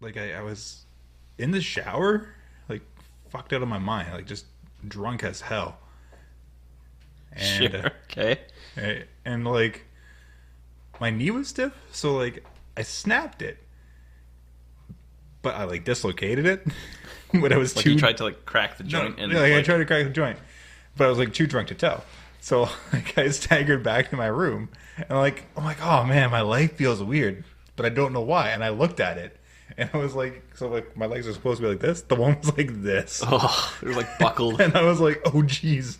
like I was in the shower, like fucked out of my mind, like just drunk as hell. And, Sure. Okay. and like my knee was stiff, so like I snapped it, but I like dislocated it. When I was Like too you tried to like crack the joint. no, I tried to crack the joint, but I was like too drunk to tell. So like I staggered back to my room, and I'm like, oh man, my leg feels weird, but I don't know why. And I looked at it, and I was like, so like my legs are supposed to be like this. The one was like this. Oh, they're like buckled. And I was like, oh geez.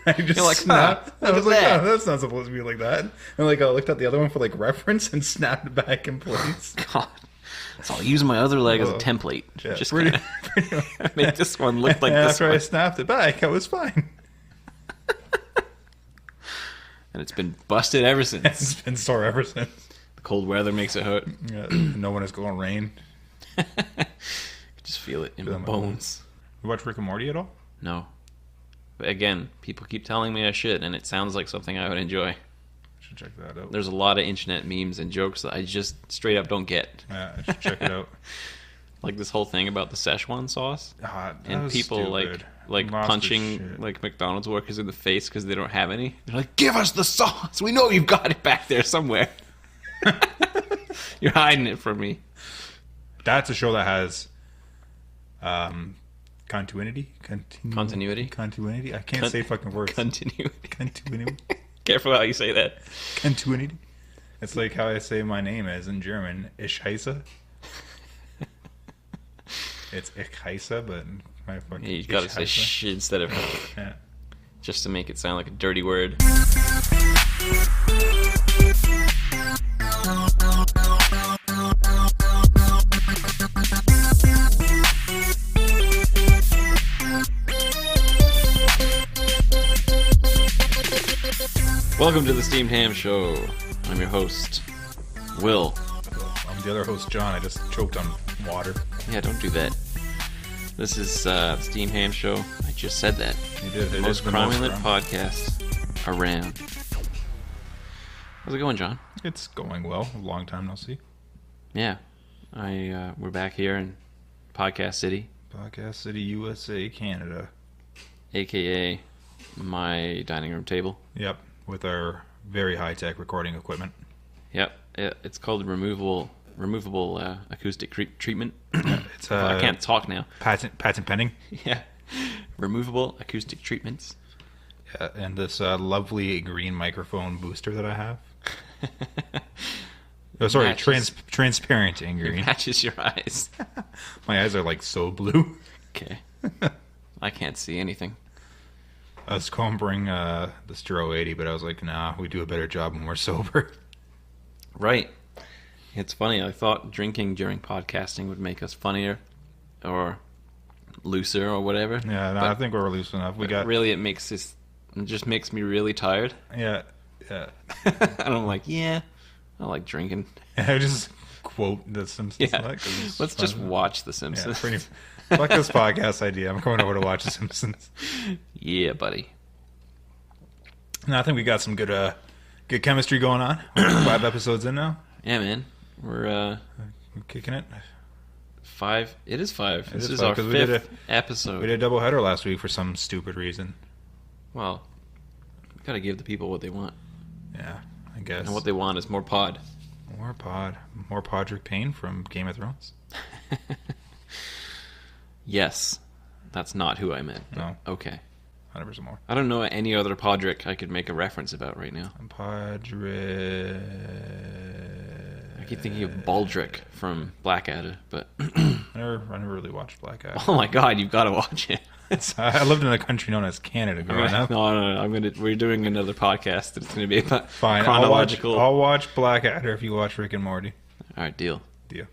I just You're like, snapped. huh, I was look like, at that. oh, that's not supposed to be like that. And like I looked at the other one for like reference and snapped it back in place. God. So I'll use my other leg as a template. Yeah, Just pretty kinda make this one look like and this after one. I snapped it back, I was fine. And it's been busted ever since. It's been sore ever since. The cold weather makes it hurt. Yeah, no one is going rain. Just feel it in Feel my my bones. You watch Rick and Morty at all? No. But again, people keep telling me I should, and it sounds like something I would enjoy. Should check that out. There's a lot of internet memes and jokes that I just straight up don't get. Yeah, I should check it out. Like this whole thing about the Szechuan sauce. That And was people stupid. like Lost their punching shit. like McDonald's workers in the face because they don't have any. They're like, "Give us the sauce. We know you've got it back there somewhere. You're hiding it from me." That's a show that has continuity. I can't say fucking words. Continuity. Continuity. Careful how you say that. Continuity. It's like how I say my name is in German. Ich heiße. It's ich heiße, but my fucking. Yeah, you gotta ich say heiße. sh instead of Yeah. just to make it sound like a dirty word. Welcome to the Steamed Ham Show. I'm your host, Will. I'm the other host, John. I just choked on water. Yeah, don't do that. This is the Steamed Ham Show. I just said that. You did. The It most is the most cromulent crime. podcast around. How's it going, John? It's going well. Long time no see. Yeah, we're back here in Podcast City, Podcast City, USA, Canada. aka my dining room table. Yep, with our very high-tech recording equipment. Yep, it's called removable acoustic treatment. It's I can't talk now. patent pending. Yeah, removable acoustic treatments. Yeah, and this lovely green microphone booster that I have. Oh, sorry, Matches- transparent and It green. matches your eyes. My eyes are like so blue. Okay, I can't see anything. I was going to bring the Stro 80, but I was like, nah, we do a better job when we're sober. Right. It's funny. I thought drinking during podcasting would make us funnier, or looser, or whatever. Yeah, no, But- I think we're loose enough. We but got really, it just makes me really tired. yeah. And I'm like, yeah, I like drinking. I just quote the Simpsons. Yeah, like, 'cause it's let's just fun. watch The Yeah, Simpsons. pretty. Fuck this podcast idea. I'm coming over to watch the Simpsons. Yeah, buddy. No, I think we got some good chemistry going on. We're 5 episodes in now. Yeah, man. We're We're kicking it. 5. It is 5. This is is 5, our 'cause we did 5th episode. We did a doubleheader last week for some stupid reason. Well, we gotta give the people what they want, Yeah, I guess. and what they want is more pod. More Podrick Payne from Game of Thrones. Yes, that's not who I meant. but No. Okay. 100% more. I don't know any other Podrick I could make a reference about right now. Podrick. I keep thinking of Baldrick from Blackadder, but I never really watched Black Eye. oh my god, you've got to watch it. I lived in a country known as Canada growing up. No. We're doing another podcast. It's going to be about Fine, chronological. I'll watch Blackadder if you watch Rick and Morty. All right, deal. Deal.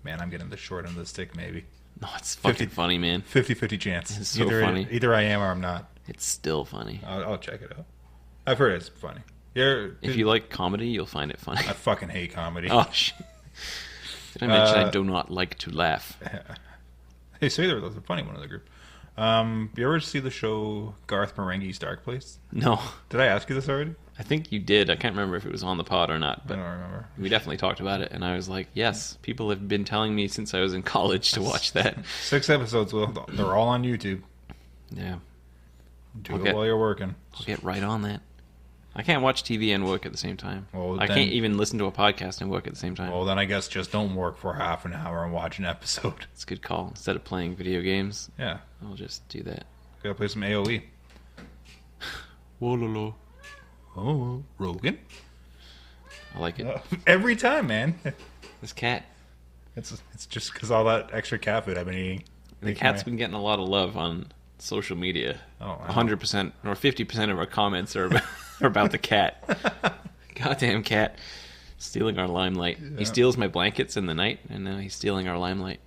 Man, I'm getting the short end of the stick, maybe. No, it's fucking 50 funny, man. 50-50 chance. It's so funny. Either I am or I'm not. It's still funny. I'll check it out. I've heard it's funny. If you like comedy, you'll find it funny. I fucking hate comedy. Oh, shit. Did I mention I do not like to laugh? Hey, say there was a funny one in the group. You ever see the show Garth Marenghi's Dark Place? No, Did I ask you this already? I think you did. I can't remember if it was on the pod or not, I but don't remember. we definitely talked about it. And I was like, yes, people have been telling me since I was in college to watch that. 6 episodes. Well, they're all on YouTube. Yeah. Do it while you're working. I'll get right on that. I can't watch TV and work at the same time. Well, I can't even listen to a podcast and work at the same time. Well, then I guess just don't work for half an hour and watch an episode. It's a good call. Instead of playing video games, Yeah. I'll just do that. Gotta play some AoE. Wololo. Oh, Rogan. I like it. Every time, man. This cat. It's just because all that extra cat food I've been eating. The cat's been getting a lot of love on social media. Oh, 100% or 50% of our comments are about the cat. Goddamn cat. Stealing our limelight. Yeah. He steals my blankets in the night, and now he's stealing our limelight.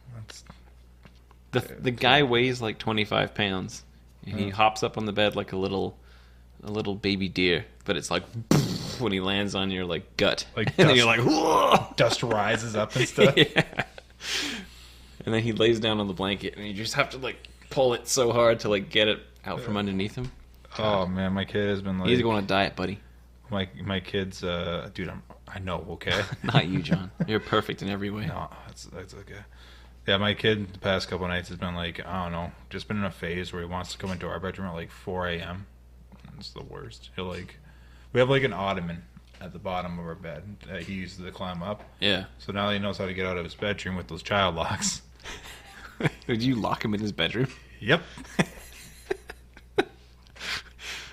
The guy weighs like 25 pounds, and he hops up on the bed like a little baby deer, but it's like when he lands on your like gut, like and dust, then you're like, whoa! Dust rises up and stuff. Yeah. And then he lays down on the blanket, and you just have to like pull it so hard to like get it out from underneath him. Oh man, my kid has been like, he's going on a diet, buddy. My kid's dude. I know, okay. Not you, John. You're perfect in every way. No, that's okay. Yeah, my kid the past couple nights has been like, I don't know, just been in a phase where he wants to come into our bedroom at like 4 a.m. It's the worst. He'll like, we have like an ottoman at the bottom of our bed that he uses to climb up. Yeah. So now he knows how to get out of his bedroom with those child locks. Did you lock him in his bedroom? Yep.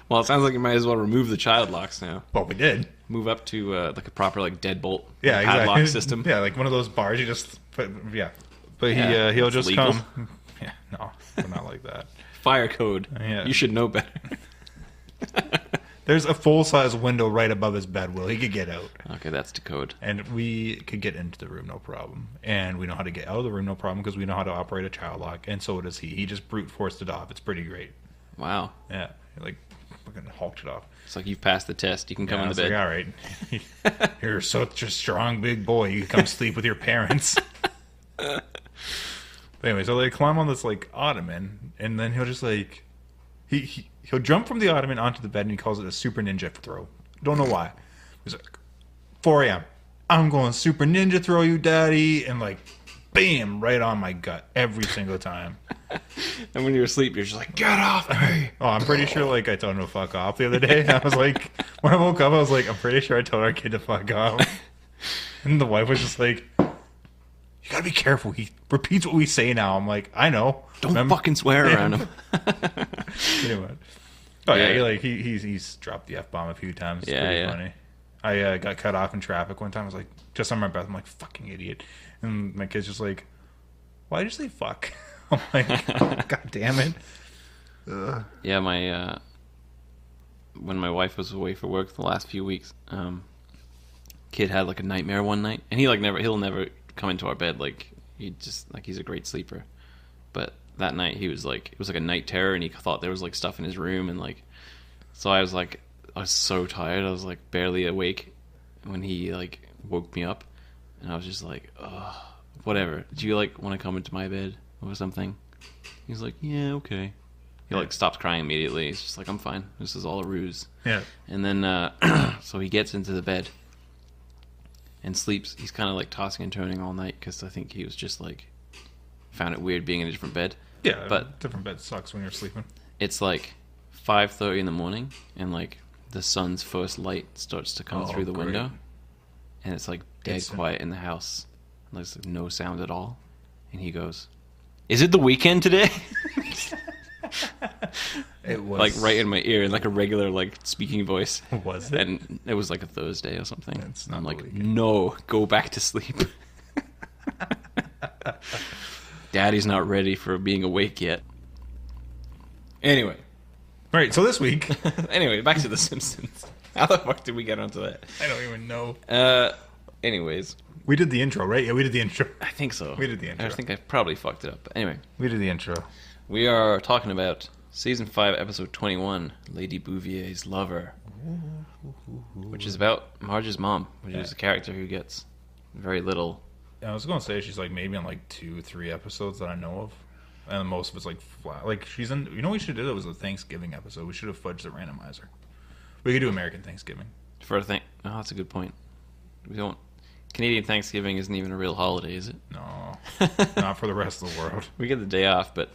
Well, it sounds like you might as well remove the child locks now. Well, we did. Move up to like a proper like deadbolt padlock system. Yeah, like one of those bars you just put. Yeah, but he'll just legal. come. Yeah, no, we're not like that. Fire code. Yeah. You should know better. There's a full-size window right above his bed, Will. He could get out. Okay, that's the code. And we could get into the room, no problem. And we know how to get out of the room, no problem, because we know how to operate a child lock. And so does he. He just brute forced it off. It's pretty great. Wow. Yeah, like fucking hulked it off. It's like you've passed the test. You can come into bed. Like, all right, you're such a strong big boy. You can come sleep with your parents. But anyway, so they climb on this like ottoman, and then he'll just like he'll jump from the ottoman onto the bed, and he calls it a super ninja throw. Don't know why. He's like, 4 a.m. I'm going super ninja throw you, daddy, and like, bam, right on my gut every single time. And when you're asleep, you're just like, get off me. Oh, I'm pretty sure like I told him to fuck off the other day. I was like, when I woke up, I was like, I'm pretty sure I told our kid to fuck off. And the wife was just like, you gotta be careful. He repeats what we say now. I'm like, I know. Don't fucking swear around him. Anyway. Oh yeah, he's dropped the F-bomb a few times. It's pretty funny. I got cut off in traffic one time. I was like, just on my breath. I'm like, fucking idiot. And my kid's just like, why'd you say fuck? I'm like, God damn it. Ugh. Yeah, my when my wife was away for work the last few weeks, kid had like a nightmare one night, and he'll never come into our bed. Like he's a great sleeper, but that night he was like, it was like a night terror, and he thought there was like stuff in his room, and like, so I was so tired, I was like barely awake when he like woke me up, and I was just like, ugh, whatever. Do you like want to come into my bed or something? He's like, yeah, okay. He like stops crying immediately. He's just like, I'm fine. This is all a ruse. Yeah. And then so he gets into the bed and sleeps. He's kind of like tossing and turning all night because I think he was just like found it weird being in a different bed. Yeah, but different bed sucks when you're sleeping. It's like 5:30 in the morning, and like the sun's first light starts to come through the window, and it's like dead quiet in the house. There's like no sound at all, and he goes, "Is it the weekend today?" It was like right in my ear in like a regular like speaking voice. Was it? And it was like a Thursday or something. It's not I'm like, weekend. no, go back to sleep. Daddy's not ready for being awake yet. Anyway. All right, so this week. Anyway, back to The Simpsons. How the fuck did we get onto that? I don't even know. Anyways. We did the intro, right? Yeah, we did the intro. I think so. We did the intro. I think I probably fucked it up. But anyway. We did the intro. We are talking about Season 5, Episode 21, Lady Bouvier's Lover. Which is about Marge's mom, which is a character who gets very little. I was going to say she's like maybe on like 2-3 episodes that I know of. And most of it's like flat. Like she's in, you know what we should do? That was a Thanksgiving episode. We should have fudged the randomizer. We could do American Thanksgiving. For a thing. Oh, that's a good point. We don't. Canadian Thanksgiving isn't even a real holiday, is it? No, not for the rest of the world. We get the day off, but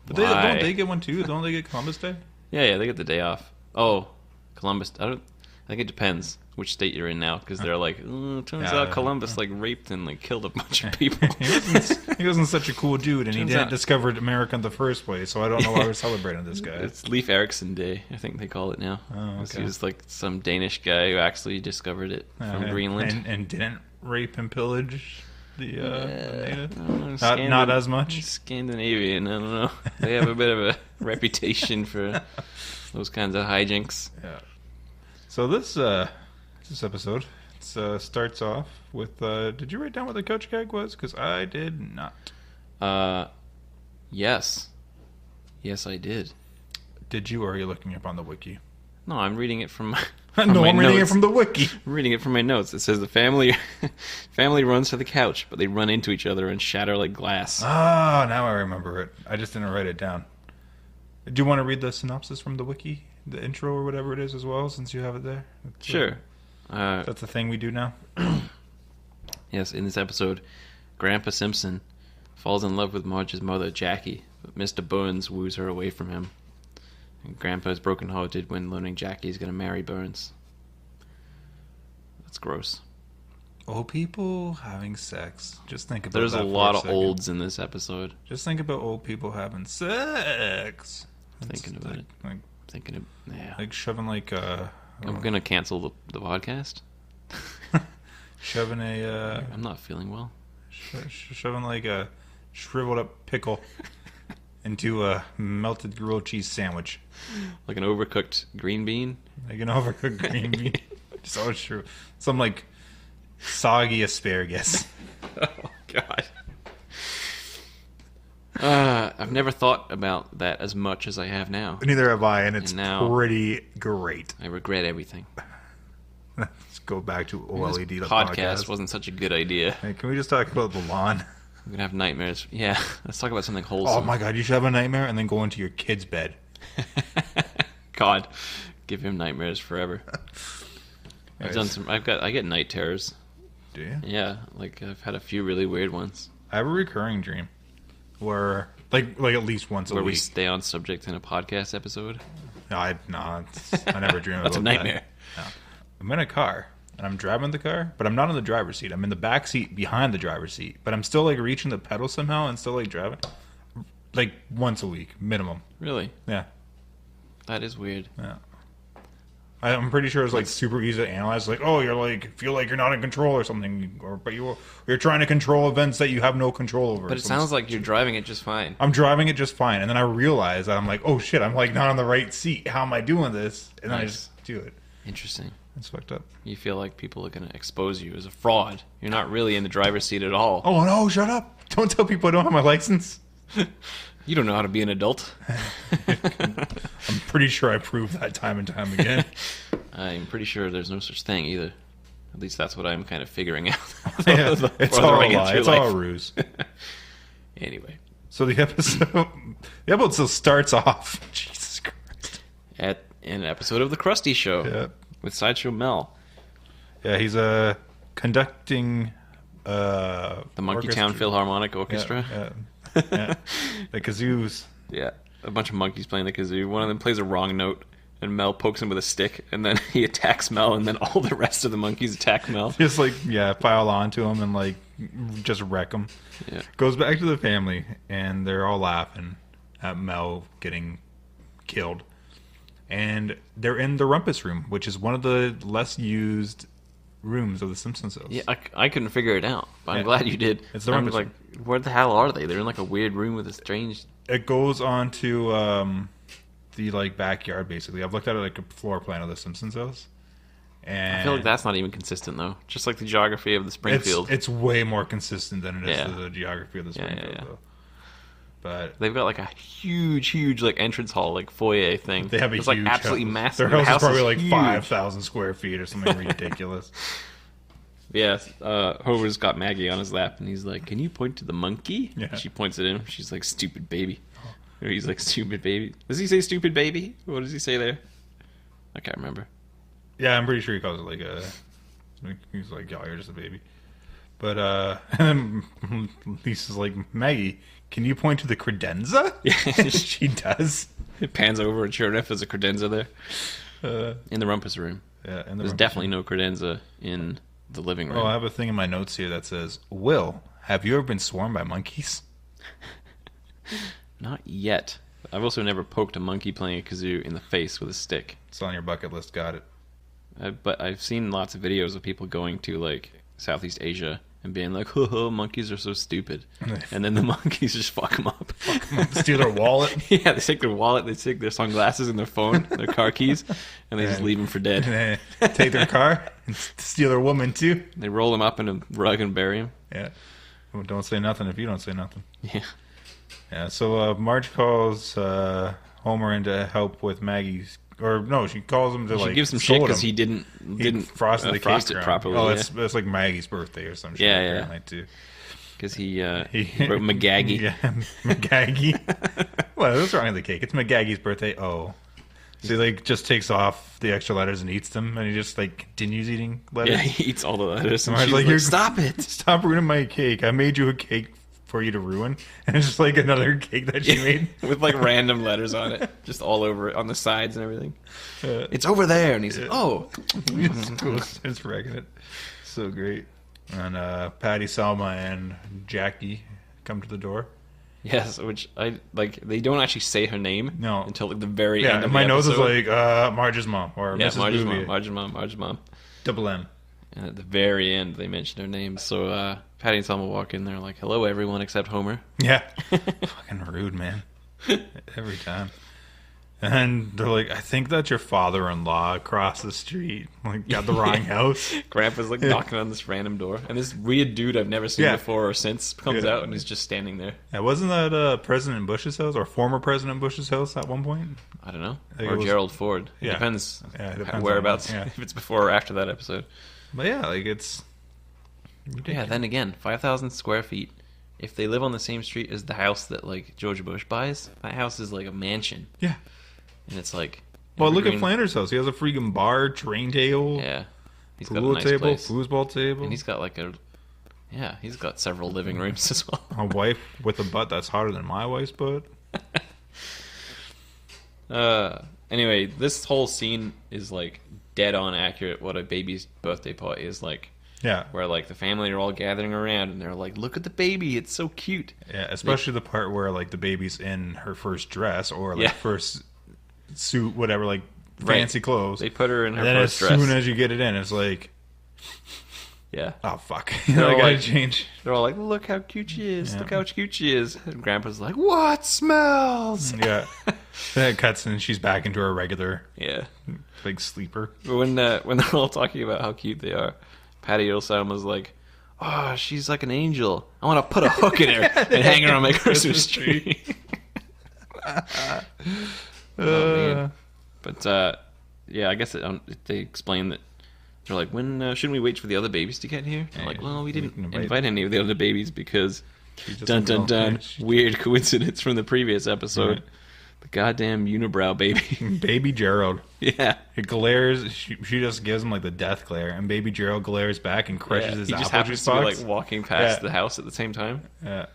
Don't they get one too? Don't they get Columbus Day? Yeah, they get the day off. Oh, Columbus. I think it depends which state you're in now, because they're like, turns out Columbus like raped and like killed a bunch of people. he wasn't such a cool dude, and he didn't discover America in the first place. So I don't know why we're celebrating this guy. It's Leif Erikson Day, I think they call it now. Oh, okay. He was like some Danish guy who actually discovered it from Greenland and didn't rape and pillage the natives. Not Not as much. Scandinavian. I don't know. They have a bit of a reputation for those kinds of hijinks. Yeah. So this episode starts off with. Did you write down what the couch gag was? Because I did not. Yes, I did. Did you, or are you looking up on the wiki? No, I'm reading it from my. No, I'm reading it from the wiki. I'm reading it from my notes. It says the family runs to the couch, but they run into each other and shatter like glass. Ah, now I remember it. I just didn't write it down. Do you want to read the synopsis from the wiki, the intro or whatever it is as well, since you have it there? Sure. That's the thing we do now. Yes, in this episode, Grandpa Simpson falls in love with Marge's mother, Jackie, but Mr. Burns woos her away from him. And Grandpa is brokenhearted when learning Jackie is going to marry Burns. That's gross. Old people having sex. Just think about There's that. a lot of olds in this episode. Just think about old people having sex. Thinking about it. Yeah. Like shoving like I'm going to cancel the podcast. Shoving a I'm not feeling well. Shoving like a shriveled up pickle into a melted grilled cheese sandwich. Like an overcooked green bean? Like an overcooked green bean. So true. Some like soggy asparagus. Oh, God. I've never thought about that as much as I have now. Neither have I, and it's pretty great. I regret everything. Let's go back to OLED. This podcast wasn't such a good idea. Hey, can we just talk about the lawn? I'm going to have nightmares. Yeah, let's talk about something wholesome. Oh my God, you should have a nightmare and then go into your kid's bed. God, give him nightmares forever. I get night terrors. Do you? Yeah, like I've had a few really weird ones. I have a recurring dream where, like at least once a week. Where we stay on subject in a podcast episode? No, I never dream about that. That's a nightmare. No. I'm in a car, and I'm driving the car, but I'm not in the driver's seat. I'm in the back seat behind the driver's seat, but I'm still like reaching the pedal somehow and still like driving. Like once a week, minimum. Really? Yeah. That is weird. Yeah. I'm pretty sure it's like super easy to analyze. Like, oh, you're like feel like you're not in control or something, but you're trying to control events that you have no control over. But it sounds like you're driving it just fine. I'm driving it just fine, and then I realize that I'm like, oh shit, I'm like not on the right seat. How am I doing this? And then I just do it. Interesting. It's fucked up. You feel like people are going to expose you as a fraud. You're not really in the driver's seat at all. Oh no, shut up! Don't tell people I don't have my license. You don't know how to be an adult. I'm pretty sure I proved that time and time again. I'm pretty sure there's no such thing either. At least that's what I'm kind of figuring out. Yeah, it's all a lie. It's all a ruse. Anyway. So the episode starts off. Jesus Christ. At an episode of The Krusty Show. Yeah. With Sideshow Mel. Yeah, he's conducting the Monkey Town Philharmonic Orchestra. Yeah. The kazoos. Yeah, a bunch of monkeys playing the kazoo. One of them plays a wrong note, and Mel pokes him with a stick, and then he attacks Mel, and then all the rest of the monkeys attack Mel. Just pile onto him and just wreck him. Yeah. Goes back to the family, and they're all laughing at Mel getting killed. And they're in the rumpus room, which is one of the less used rooms of the Simpsons house. Yeah, I couldn't figure it out, but I'm glad you did. It's the rumpus room. Where the hell are they? They're in a weird room with a strange... It goes on to the backyard, basically. I've looked at it like a floor plan of the Simpsons house. And I feel like that's not even consistent, though. Just like the geography of the Springfield. It's way more consistent than it is to the geography of the Springfield, though. But they've got a huge entrance hall, foyer thing. They have a huge absolutely house. massive. Their house is probably 5,000 square feet or something ridiculous. Yeah, Homer's got Maggie on his lap, and he's like, "Can you point to the monkey?" Yeah. She points at him. She's like, "Stupid baby." Or he's like, "Stupid baby." Does he say "stupid baby"? What does he say there? I can't remember. Yeah, I'm pretty sure he calls it like a. He's like, "Yo, you're just a baby." But and then Lisa's like, "Maggie, can you point to the credenza?" Yeah. She does. It pans over, and sure enough, there's a credenza there. In the rumpus room. Yeah, and there's definitely no credenza in the living room. Oh, I have a thing in my notes here that says, "Will, have you ever been swarmed by monkeys?" Not yet. I've also never poked a monkey playing a kazoo in the face with a stick. It's on your bucket list. Got it. But I've seen lots of videos of people going to like Southeast Asia and being like, "Oh, monkeys are so stupid," and then the monkeys just fuck them up. Steal their wallet. Yeah, they take their wallet, they take their sunglasses and their phone, their car keys, and they just leave them for dead. And they take their car and steal their woman too. They roll them up in a rug and bury them. Yeah. Well, don't say nothing if you don't say nothing. Yeah. Yeah. So Marge calls Homer in to help with Maggie's. Or no, she calls him to She like. gives him shit because he didn't frost the frost cake it properly. Oh, yeah. it's like Maggie's birthday or some shit. Yeah, apparently, too. Because he wrote McGaggy. Yeah, McGaggy. Well, what's wrong with the cake? It's McGaggy's birthday. Oh. So he like just takes off the extra letters and eats them, and he just like continues eating letters. Yeah, he eats all the letters. And Marge's she's like, like, stop it! Stop ruining my cake. I made you a cake for you to ruin, and it's just like another cake that she made with like random letters on it, just all over it, on the sides and everything. It's over there, and he's like, "Oh, it's wrecking it." So great. And Patty, Selma, and Jackie come to the door. Yes, which I like. They don't actually say her name until like the very end. Yeah, Of my the nose is episode. like Marge's mom or Mrs. Marge's Bouvier. mom, Marge's mom. Double M. And at the very end, they mention her name. So Patty and Selma walk in. They're like, "Hello, everyone except Homer." Yeah, fucking rude, man. Every time. And they're like, "I think that's your father-in-law across the street. Like, got the wrong house." Grandpa's like knocking on this random door, and this weird dude I've never seen before or since comes out and he's just standing there. Yeah, wasn't that President Bush's house or former President Bush's house at one point? I don't know. Or Gerald Ford. It Yeah. depends. Yeah, it depends whereabouts. on, If it's before or after that episode. But yeah, like it's. Yeah. Then again, 5,000 square feet. If they live on the same street as the house that like George Bush buys, that house is like a mansion. Yeah. And it's like. Well, look at Flanders' house. He has a freaking bar, train table. Yeah. He's pool got a nice table, place. foosball table. And he's got like a. Yeah, he's got several living rooms as well. A wife with a butt that's hotter than my wife's butt. Anyway, this whole scene is like dead on accurate what a baby's birthday party is like. Yeah. Where like the family are all gathering around and they're like, "Look at the baby, it's so cute." Yeah, especially the part where like the baby's in her first dress or like first suit, whatever, like fancy clothes. They put her in her and then first dress. as soon as you get it in, it's like, yeah, oh fuck, I They're gotta like- change. They're all like, "Look how cute she is! Yeah. Look how cute she is!" And Grandpa's like, "What smells?" Yeah. Then it cuts and she's back into her regular Yeah. big sleeper. But when they're all talking about how cute they are, Patty O'Salma's like, "Oh, she's like an angel. I want to put a hook in her and hang her on my Christmas tree." Man. But yeah, I guess they explain that they're like, "When shouldn't we wait for the other babies to get here?" They're like, "Well, we didn't invite any of the other babies because dun dun dun, weird coincidence from the previous episode." Right. The goddamn unibrow baby. Baby Gerald. Yeah. It glares. She just gives him like the death glare, and Baby Gerald glares back and crushes his he just apple happens juice to be box. like walking past the house at the same time. Yeah.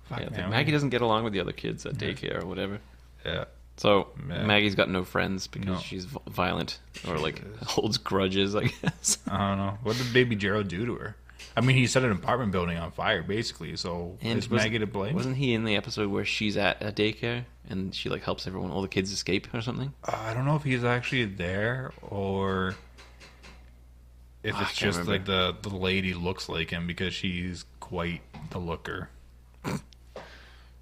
Fuck, Yeah, man. Maggie doesn't get along with the other kids at daycare or whatever. Yeah. So Yeah. Maggie's got no friends because she's violent or like holds grudges, I guess. I don't know. What did Baby Gerald do to her? I mean, he set an apartment building on fire, basically. So is Maggie to blame? Wasn't he in the episode where she's at a daycare and she like helps everyone, all the kids escape or something? I don't know if he's actually there or if I it's can't just remember. like the lady looks like him because she's quite the looker.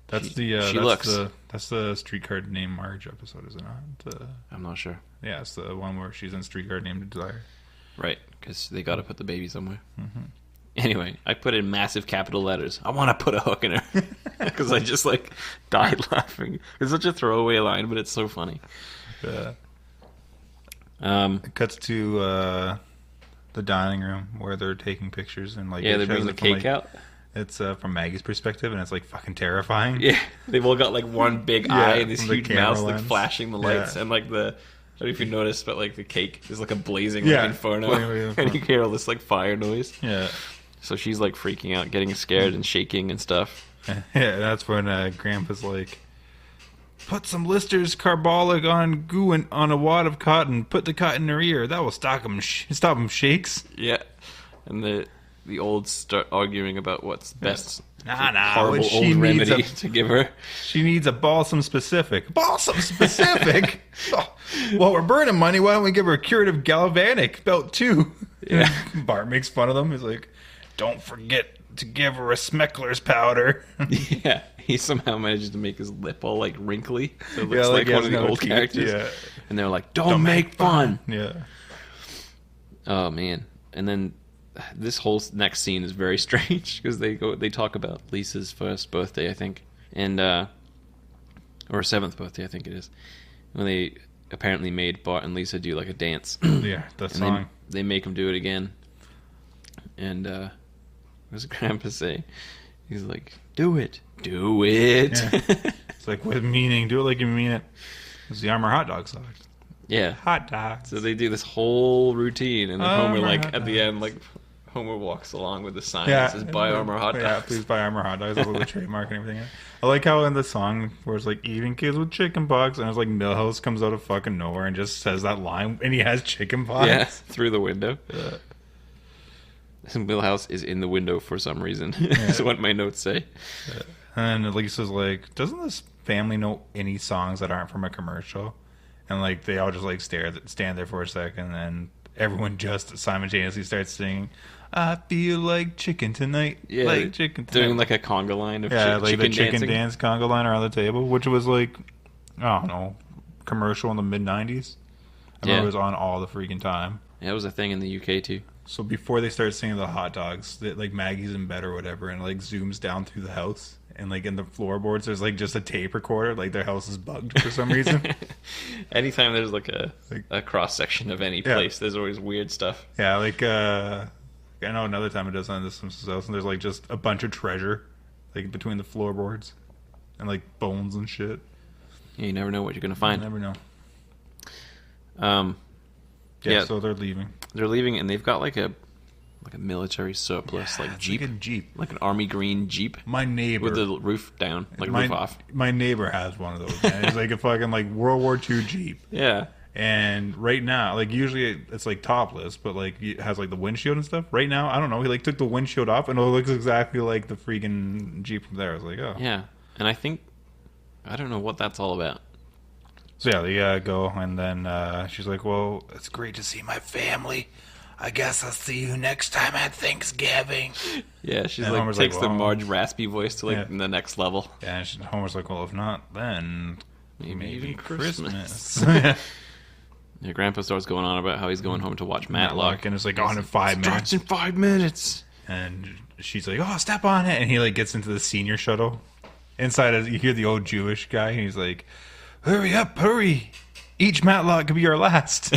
That's that's the Streetcar Named Marge episode, is it not? I'm not sure. Yeah, it's the one where she's in Streetcar Named Desire. Right, because they got to put the baby somewhere. Mm-hmm. Anyway, I put in massive capital letters, "I want to put a hook in her," because I just like died laughing. It's such a throwaway line, but it's so funny. It cuts to the dining room where they're taking pictures and like Yeah, it they bring shows the it from, cake like, out. It's from Maggie's perspective, and it's like fucking terrifying. Yeah, they've all got like one big eye and this from the huge camera mouth like lens. flashing the lights, Yeah. and like the know if you noticed, but like the cake is like a blazing Yeah, inferno, blazing inferno. and you hear all this like fire noise. Yeah. So she's like freaking out, getting scared and shaking and stuff. Yeah, that's when Grandpa's like, put some Lister's carbolic on goo and on a wad of cotton. Put the cotton in her ear. That will stop him shakes. Yeah, and the olds start arguing about what's best. Nah, Horrible what she old needs remedy to give her. She needs a balsam specific. Balsam specific? Oh, well, we're burning money. Why don't we give her a curative galvanic? About 2. Yeah. Bart makes fun of them. He's like, don't forget to give her a Smeckler's powder. Yeah, he somehow manages to make his lip all like wrinkly. So it Yeah, looks like he one has of the no old teeth. characters. Yeah. And they're like, don't make fun. Yeah. Oh, man. And then this whole next scene is very strange because they talk about Lisa's first birthday, I think, and or 7th birthday, I think it is, when they apparently made Bart and Lisa do like a dance. Yeah, the song. They make them do it again. And what does Grandpa say? He's like, do it. Yeah. It's like, with meaning. Do it like you mean it. It's the Armor Hot Dog song. Yeah. Hot dogs. So they do this whole routine, and then Homer, Armor like, Hot at the Dogs. end, like, Homer walks along with the sign Yeah. that says, buy Armor Hot Dogs. Yeah, please buy Armor Hot Dogs. That's the trademark and everything. I like how in the song where it's like, eating kids with chicken pox, and it's like Milhouse comes out of fucking nowhere and just says that line, and he has chicken pox. Yeah, through the window. Yeah. Milhouse is in the window for some reason. Is what my notes say. And Lisa's like, doesn't this family know any songs that aren't from a commercial? And like they all just like stand there for a second, and everyone just simultaneously starts singing, I feel like chicken tonight. Yeah, like chicken tonight. doing like a conga line of like chicken the chicken dancing. dance conga line around the table, which was like, I don't know, commercial in the mid-90s. I remember it was on all the freaking time. Yeah, it was a thing in the UK too. So before they start singing the hot dogs, like Maggie's in bed or whatever, and like zooms down through the house, and like in the floorboards, there's like just a tape recorder. Like their house is bugged for some reason. Anytime there's like a cross section of any place, there's always weird stuff. Yeah, like I know another time it does on this Simpsons house, and there's like just a bunch of treasure, like between the floorboards, and like bones and shit. Yeah, you never know what you're gonna find. You never know. Yeah, so they're leaving. They're leaving, and they've got like a military surplus, like Jeep, like a Jeep, like an army green Jeep. My neighbor with the roof down, like roof off. My neighbor has one of those. Man. It's like a fucking like World War II Jeep. Yeah. And right now, like usually it's like topless, but like it has like the windshield and stuff. Right now, I don't know. He like took the windshield off, and it looks exactly like the freaking Jeep from there. I was like, oh yeah. And I don't know what that's all about. So yeah, they go, and then she's like, well, it's great to see my family. I guess I'll see you next time at Thanksgiving. Yeah, she's and like Homer's takes like, the well, Marge raspy voice to like the next level. Yeah, and Homer's like, well, if not, then maybe even Christmas. Yeah, Grandpa starts going on about how he's going home to watch Matlock, and it's like on in 5 minutes. Starts in 5 minutes. And she's like, oh, step on it. And he like gets into the senior shuttle. Inside, you hear the old Jewish guy, and he's like, hurry up, hurry. Each Matlock could be our last.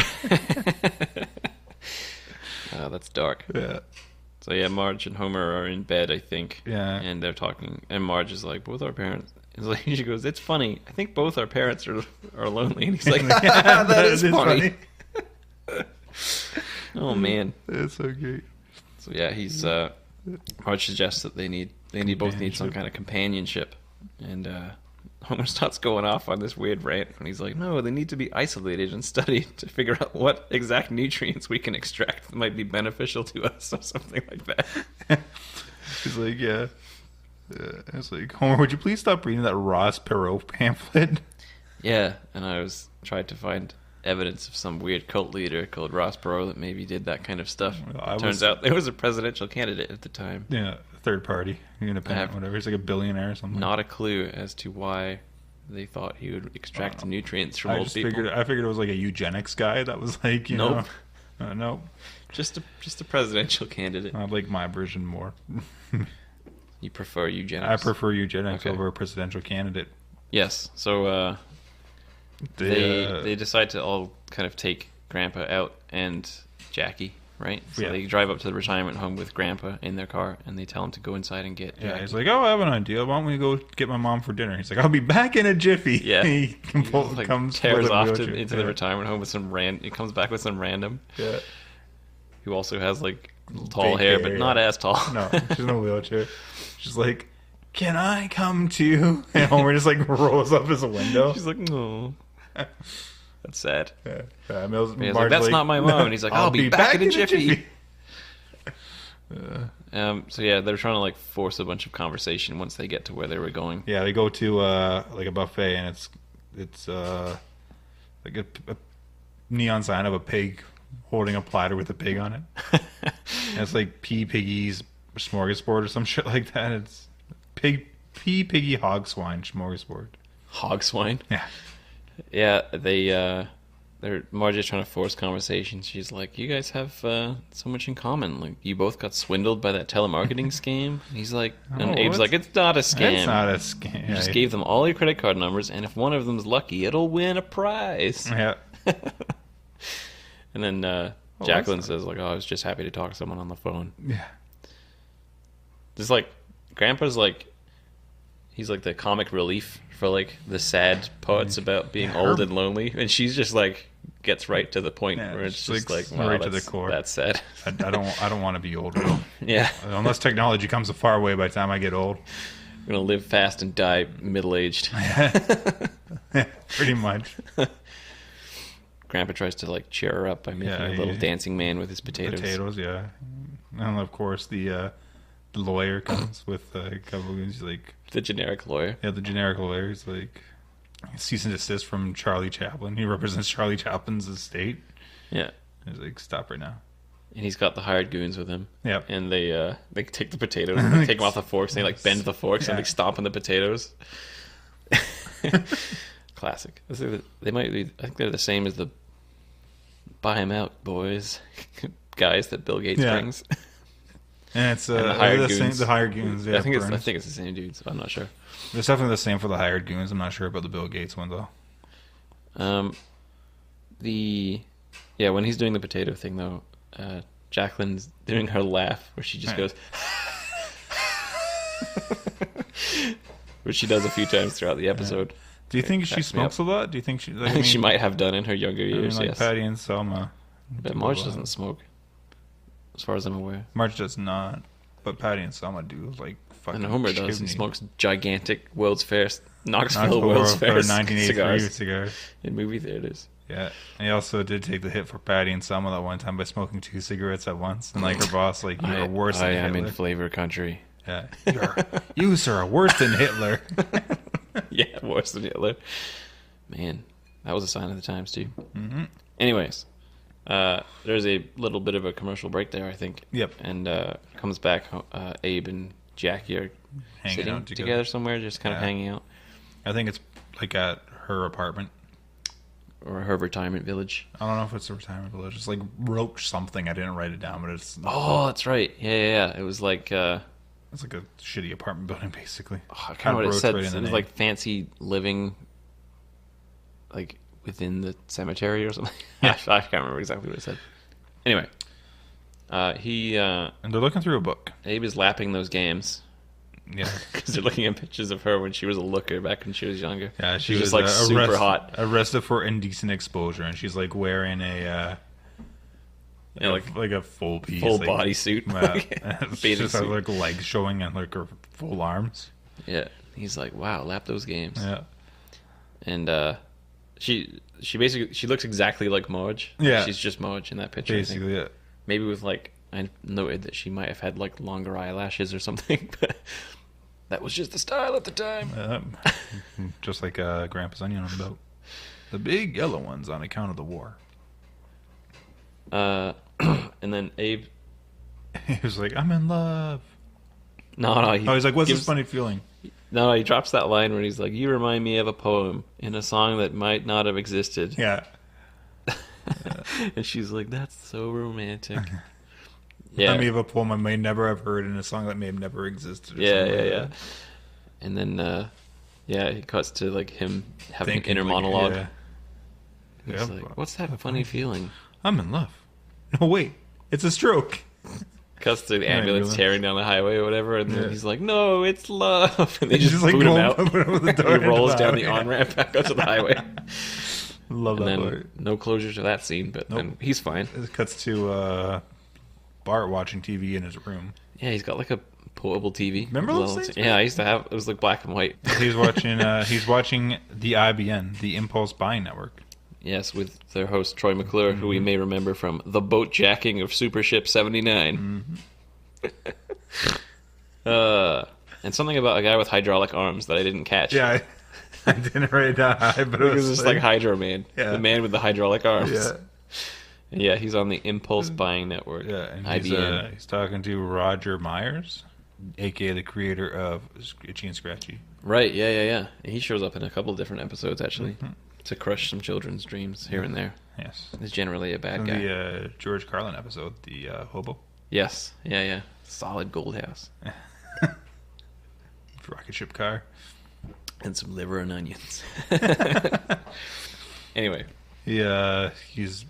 Oh, that's dark. Yeah. So yeah, Marge and Homer are in bed, I think. Yeah. And they're talking, and Marge is like, both our parents. It's like, she goes, it's funny. I think both our parents are lonely. And he's like, yeah, that is funny. Oh man, that's so great. So yeah, he's Marge suggests that they both need some kind of companionship, and Homer starts going off on this weird rant, and he's like, no, they need to be isolated and studied to figure out what exact nutrients we can extract that might be beneficial to us, or something like that. He's like, yeah. It's like, Homer, would you please stop reading that Ross Perot pamphlet? Yeah, and I was trying to find evidence of some weird cult leader called Ross Perot that maybe did that kind of stuff. Well, Turns out there was a presidential candidate at the time. Yeah, third party, independent, whatever. He's like a billionaire or something. Not a clue as to why they thought he would extract nutrients from old people. I figured it was like a eugenics guy that was like, you know. Nope. Just a presidential candidate. I like my version more. You prefer eugenics? I prefer eugenics over a presidential candidate. Yes. So they decide to all kind of take Grandpa out and Jackie right? So Yeah. they drive up to the retirement home with Grandpa in their car, and they tell him to go inside and get Yeah, Jackie. he's like, oh, I have an idea. Why don't we go get my mom for dinner? He's like, I'll be back in a jiffy. Yeah. He Comes tears tears off wheelchair. into the retirement home with some He comes back with some random Yeah. who also has like tall Big hair, hair, but not as tall. No, she's in a wheelchair. She's like, can I come too? And Homer just like rolls up his window. She's like, no. That's sad. Yeah. He's like, that's not my mom. And he's like, I'll be back in a jiffy. So yeah, they're trying to like force a bunch of conversation once they get to where they were going. Yeah, they go to like a buffet, and it's like a neon sign of a pig holding a platter with a pig on it. And it's like P Piggy's smorgasbord or some shit like that. It's P Piggy hog swine smorgasbord. Hog swine. Yeah. Yeah, they're Marge's trying to force conversation. She's like, "You guys have so much in common. Like, you both got swindled by that telemarketing scam." He's like, and Abe's like, "It's not a scam. It's not a scam. You just gave them all your credit card numbers, and if one of them's lucky, it'll win a prize." Yeah. And then Jacqueline says, like, "Oh, I was just happy to talk to someone on the phone." Yeah. Just like Grandpa's like, he's like the comic relief for like the sad parts about being old and lonely, and she's just like gets right to the point where it's just like wow, right to the core. That's sad. I don't want to be old. Though. Yeah, Unless technology comes a far way by the time I get old. I'm gonna live fast and die middle aged. Pretty much. Grandpa tries to like cheer her up by making a little dancing man with his potatoes. Potatoes, yeah. And of course the lawyer comes with a couple of he's like the generic lawyer. Yeah, the generic lawyer. He's like cease and desist from Charlie Chaplin. He represents Charlie Chaplin's estate. Yeah. He's like, stop right now. And he's got the hired goons with him. Yeah. And they take the potatoes and they take them off the forks and they like bend the forks and they stomp on the potatoes. Classic. They might be. I think they're the same as the "buy 'em out, boys" guys that Bill Gates brings. And it's and the hired goons. The hired goons. Yeah, I think it's the same dudes. I'm not sure. It's definitely the same for the hired goons. I'm not sure about the Bill Gates one though. When he's doing the potato thing though, Jacqueline's doing her laugh where she just goes, which she does a few times throughout the episode. Do you think she smokes a lot? Do you think she? Like, I think she might have done in her younger years. Like yes. Patty and Selma. But Marge doesn't smoke, as far as I'm aware. Marge does not, but Patty and Selma do. Like fucking. And Homer does. He smokes gigantic World's Fair, Knoxville World's Fair 1983 cigars in movie theaters. Yeah, and he also did take the hit for Patty and Selma that one time by smoking 2 cigarettes at once, and like her boss, like you're worse than Hitler. I am in flavor country. Yeah, you sir are worse than Hitler. Yeah, worse than Hitler. Man, that was a sign of the times too. Mm-hmm. Anyways, there's a little bit of a commercial break there, I think. Yep. And comes back. Abe and Jackie are hanging out together somewhere, just kind of hanging out. I think it's like at her apartment or her retirement village. I don't know if it's a retirement village. It's like Roach something. I didn't write it down, but it's. Oh, that's right. Yeah. It was like. It's like a shitty apartment building, basically. Oh, I can't remember what it said. It was like fancy living, like within the cemetery or something. Yeah. I can't remember exactly what it said. Anyway, and they're looking through a book. Abe is lapping those games. Yeah, because they're looking at pictures of her when she was a looker back when she was younger. Yeah, she was like super hot, arrested for indecent exposure, and she's like wearing like a full piece, full body suit. She just has like legs showing and like her full arms. Yeah, he's like, wow, lap those games. Yeah, and she basically looks exactly like Marge. Yeah, she's just Marge in that picture. Basically, yeah. Maybe with like I noted that she might have had like longer eyelashes or something, but that was just the style at the time. Just like Grandpa's onion on the boat. The big yellow ones on account of the war. And then Abe, he was like, "I'm in love." No. He's like, "What's this funny feeling?" No, he drops that line where he's like, "You remind me of a poem in a song that might not have existed." Yeah. And she's like, "That's so romantic." Yeah. Remind me of a poem I may never have heard in a song that may have never existed. Yeah. And then, he cuts to like him having an inner monologue. Yeah. He's like, "What's that funny feeling?" I'm in love. No, wait. It's a stroke. Cuts to the Yeah, ambulance really. tearing down the highway or whatever, and Yeah. then he's like, "No, it's love," and they He's just like boot him going out. over the door He into rolls the down the highway. on ramp back onto the highway, Love and that then part. no closure to that scene. But Nope. then he's fine. It cuts to Bart watching TV in his room. Yeah, he's got like a portable TV. Remember those things? Yeah, I used to have. It was like black and white. He's watching. He's watching the IBN, the Impulse Buying Network. Yes, with their host Troy McClure, who we may remember from the boat jacking of Super Ship 79. And something about a guy with hydraulic arms that I didn't catch. Yeah, I didn't write it down, but it It was was just like Hydro Man, Yeah. the man with the hydraulic arms. Yeah, Yeah, he's on the Impulse Buying Network. yeah. And IBN. he's talking to Roger Myers, aka the creator of Itchy and Scratchy. Right, yeah. He shows up in a couple of different episodes, actually, to crush some children's dreams here and there. Yes. He's generally a bad In guy. the George Carlin episode, the hobo. Yes, yeah. Solid gold house. Rocket ship car. And some liver and onions. Anyway. He's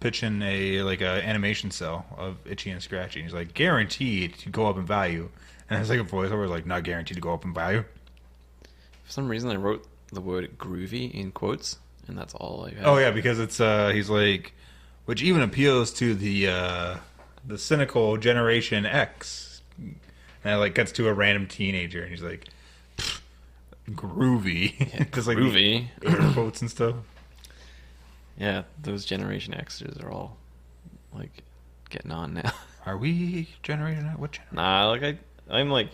pitching a animation cell of Itchy and Scratchy. He's like, guaranteed to go up in value. And it's like a voiceover like, not guaranteed to go up in value. For some reason, I wrote the word groovy in quotes, and that's all I had. Oh yeah, because it's he's like, which even appeals to the cynical Generation X. And it like gets to a random teenager, and he's like, groovy. Yeah, Just like groovy. air quotes and stuff. Yeah, those Generation Xers are all, like, getting on now. Are we Generation X? What generation? Nah,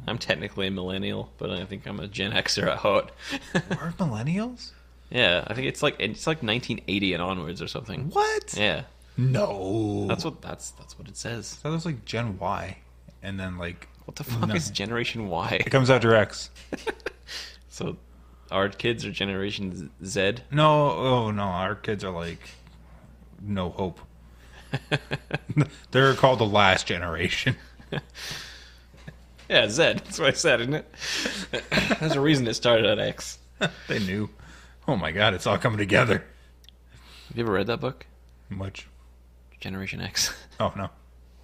I'm technically a millennial, but I think I'm a Gen Xer at heart. We're millennials? Yeah, I think it's like 1980 and onwards or something. What? Yeah, No. that's what it says. That was like Gen Y, and then like What the fuck No. is Generation Y? it comes after X. So, our kids are Generation Z. No, oh no, our kids are like no hope. They're called the last generation. Yeah, Z. That's what I said, isn't it? There's a reason it started at X. They knew. Oh my god, it's all coming together. Have you ever read that book? Much. Generation X. Oh no.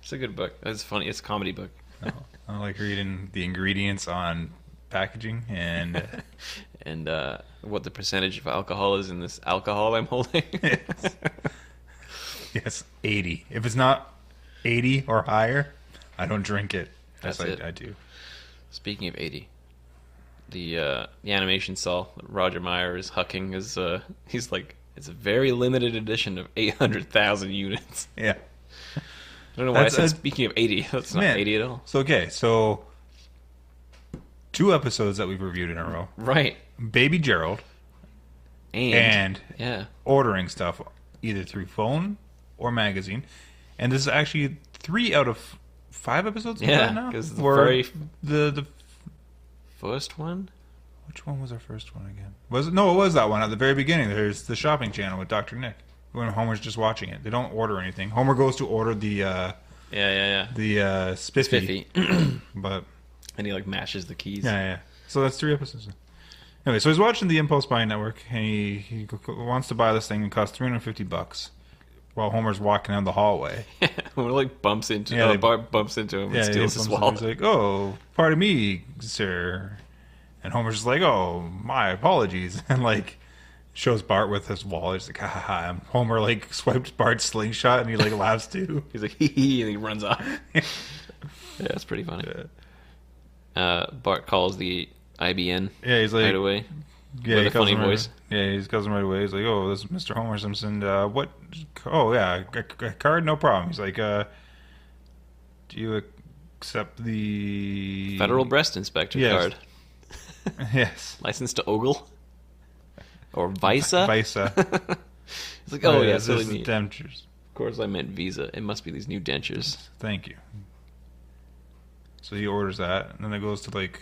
It's a good book. It's funny. It's a comedy book. No. I like reading the ingredients on packaging and And what the percentage of alcohol is in this alcohol I'm holding. yes, 80. If it's not 80 or higher, I don't drink it. That's Yes, it. I do. Speaking of 80, the animation cell that Roger Meyer is hucking is he's like, it's a very limited edition of 800,000 units. Yeah. I don't know why That's I said a- speaking of 80. That's not Man. 80 at all. So 2 episodes that we've reviewed in a row. Right. Baby Gerald and yeah. ordering stuff either through phone or magazine. And this is actually 3 out of 5 episodes we've Yeah, done now. 'cause the Where very- the First one? which one was our first one again? It was that one at the very beginning. There's the shopping channel with Dr. Nick when Homer's just watching it. They don't order anything. Homer goes to order the spiffy, Spiffy. but And he like mashes the keys. yeah. So that's 3 episodes. Anyway, so he's watching the Impulse Buying Network, and he wants to buy this thing and costs $350 while Homer's walking down the hallway. When like bumps into Yeah, Bart bumps into him and he steals his bumps into him. wallet. He's like, "Oh, pardon me, sir," and Homer's just like, "Oh, my apologies," and like shows Bart with his wallet. He's like, "Ha ha ha!" And Homer like swipes Bart's slingshot, and he like laughs too. He's like, hee hee, and he runs off. Yeah, that's pretty funny. Bart calls the IBN Yeah, he's like, right away. yeah, with he a calls funny him voice. Yeah, he calls him right away. He's like, "Oh, this is Mr. Homer Simpson. What? Oh, yeah, a card, no problem." He's like, "Do you accept the Federal breast inspector Yes. card. Yes, License to ogle? Or Visa? Visa. It's like, oh yeah, this silly is me. dentures. Of course I meant Visa. It must be these new dentures. Thank you." So he orders that, and then it goes to like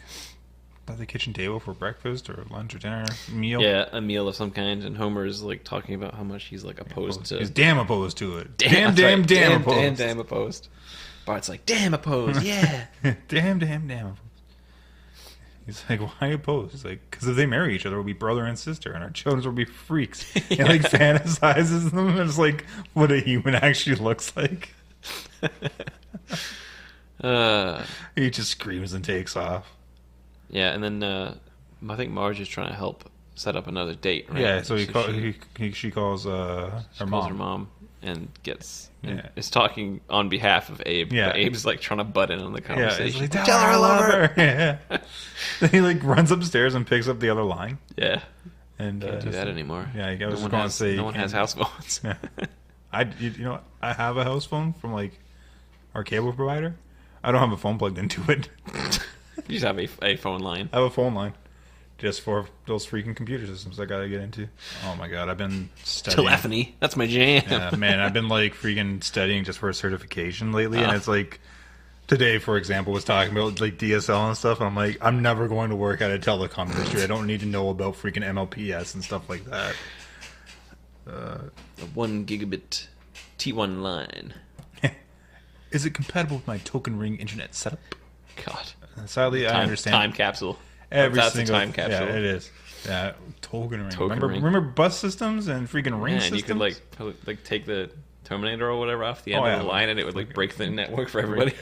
the kitchen table for breakfast or lunch or dinner meal. Yeah, a meal of some kind, and Homer is like talking about how much he's like opposed to. He's damn opposed to it. That's Damn right. opposed. Damn opposed. Bart's like, damn opposed, yeah. damn opposed. He's like, "Why opposed?" He's like, "Because if they marry each other, we'll be brother and sister, and our children will be freaks." He like fantasizes them, and it's like what a human actually looks like. He just screams and takes off. Yeah, and then I think Marge is trying to help set up another date, right? Yeah, so she calls her calls mom. her mom and gets Yeah. is talking on behalf of Abe. Yeah. But Abe's like trying to butt in on the Yeah, conversation. he's like, tell her I love her. Yeah. Then he like runs upstairs and picks up the other line. Yeah, And can't do that anymore. Yeah, I was just going to say no one has house phones. you know, I have a house phone from like our cable provider. I don't have a phone plugged into it. You just have a phone line. I have a phone line just for those freaking computer systems I gotta get into. Oh my god, I've been studying. Telephony. That's my jam. Yeah, man, I've been like freaking studying just for a certification lately, and it's like today, for example, was talking about like DSL and stuff. And I'm like, I'm never going to work at a telecom industry. I don't need to know about freaking MLPS and stuff like that. A 1 gigabit T1 line. Is it compatible with my token ring internet setup? God. Sadly, I understand. Time capsule. That's a time capsule. Yeah, it is. Yeah, token ring. Token ring. Remember bus systems and freaking ring Yeah, and systems? you could like take the Terminator or whatever off the end of the line, and it would like break the network for everybody.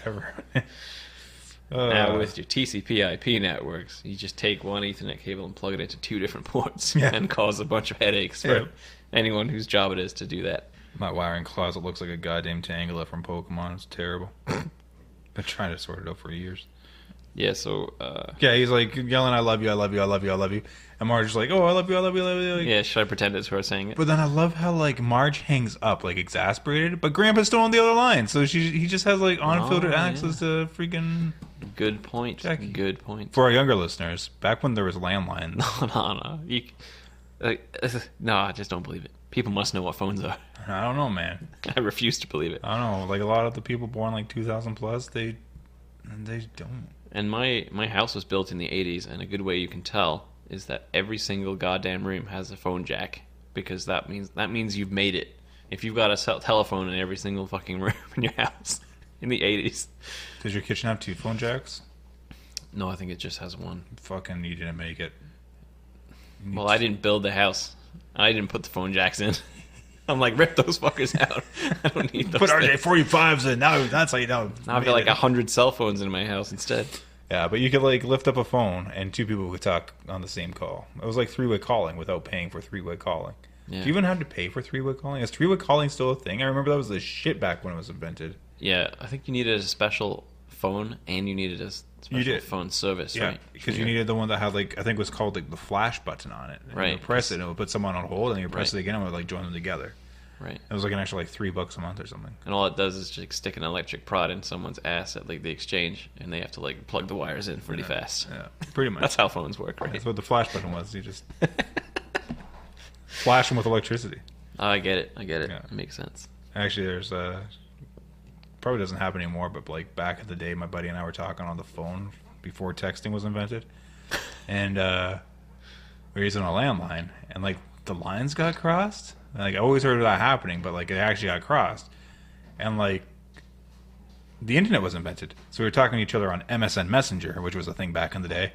Now with your TCP/IP networks, you just take one Ethernet cable and plug it into 2 different ports, and cause a bunch of headaches for anyone whose job it is to do that. My wiring closet looks like a goddamn Tangela from Pokemon. It's terrible. Been trying to sort it out for years. Yeah, so yeah, he's like yelling, "I love you, I love you, I love you, I love you," and Marge is like, "Oh, I love you, I love you, I love you." yeah, should I pretend it's her saying it? But then I love how like Marge hangs up like exasperated, but Grandpa's still on the other line, so he just has like unfiltered access to freaking. Good point. Jackie. Good point. For our younger listeners, back when there was landlines. No. No, I just don't believe it. People must know what phones are. I don't know, man. I refuse to believe it. I don't know. Like a lot of the people born like 2000 plus, they don't. And my house was built in the 80s, and a good way you can tell is that every single goddamn room has a phone jack, because that means you've made it. If you've got a telephone in every single fucking room in your house in the 80s. Does your kitchen have 2 phone jacks? No, I think it just has one. Fucking, you didn't make it. Well, I didn't build the house. I didn't put the phone jacks in. I'm like, rip those fuckers out. I don't need those. Put RJ45s in. Now that's how you know. Now I've got like 100 cell phones in my house instead. Yeah, but you could like lift up a phone and 2 people could talk on the same call. It was like 3-way calling without paying for 3-way calling. Yeah. Do you even have to pay for 3-way calling? Is 3-way calling still a thing? I remember that was the shit back when it was invented. Yeah, I think you needed a special phone and you needed a special phone service, right? Because you needed the one that had like, I think it was called like the flash button on it. And right. you would press it and it would put someone on hold, and you press it again and it would like join them together. Right. It was like an extra like $3 a month or something. And all it does is just stick an electric prod in someone's ass at like the exchange, and they have to like plug the wires in really fast. Yeah, pretty much. That's how phones work, right? That's what the flash button was. You just flash them with electricity. Oh, I get it. Yeah. It makes sense. Actually, there's probably doesn't happen anymore, but like back in the day, my buddy and I were talking on the phone before texting was invented, and we were using a landline, and like the lines got crossed. Like I always heard of that happening, but like it actually got crossed, and like the internet was invented, so we were talking to each other on MSN Messenger, which was a thing back in the day.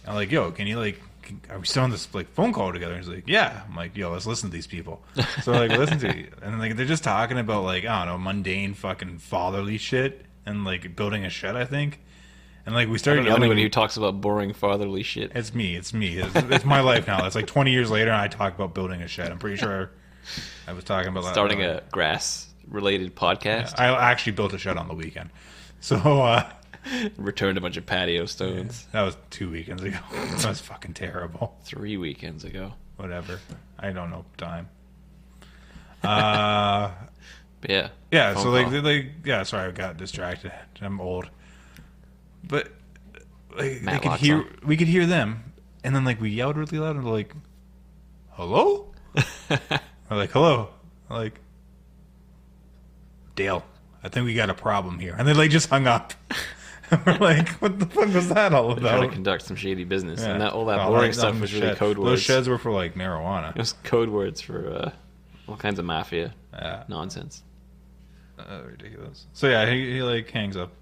I'm like, yo, can you like, are we still on this like phone call together? And he's like, yeah. I'm like, yo, let's listen to these people. So like, listen to you, and like they're just talking about like, I don't know, mundane fucking fatherly shit and like building a shed, I think. And like we started. I don't know anybody who talks about boring fatherly shit. It's me. It's my life now. It's like 20 years later, and I talk about building a shed. I'm pretty sure I was talking about starting a grass-related podcast. Yeah, I actually built a shed on the weekend. So returned a bunch of patio stones. Yeah, that was 2 weekends ago. That was fucking terrible. 3 weekends ago. Whatever. I don't know time. But yeah. Yeah. So like yeah. Sorry, I got distracted. I'm old. But like, we could hear them, and then like we yelled really loud and like, "Hello?" Or like, "Hello?" Like, Dale, I think we got a problem here, and they like just hung up. We're like, "What the fuck was that all about?" Trying to conduct some shady business, and all that boring stuff was really code words. Those sheds were for like marijuana. It was code words for all kinds of mafia nonsense. Ridiculous. So yeah, he like hangs up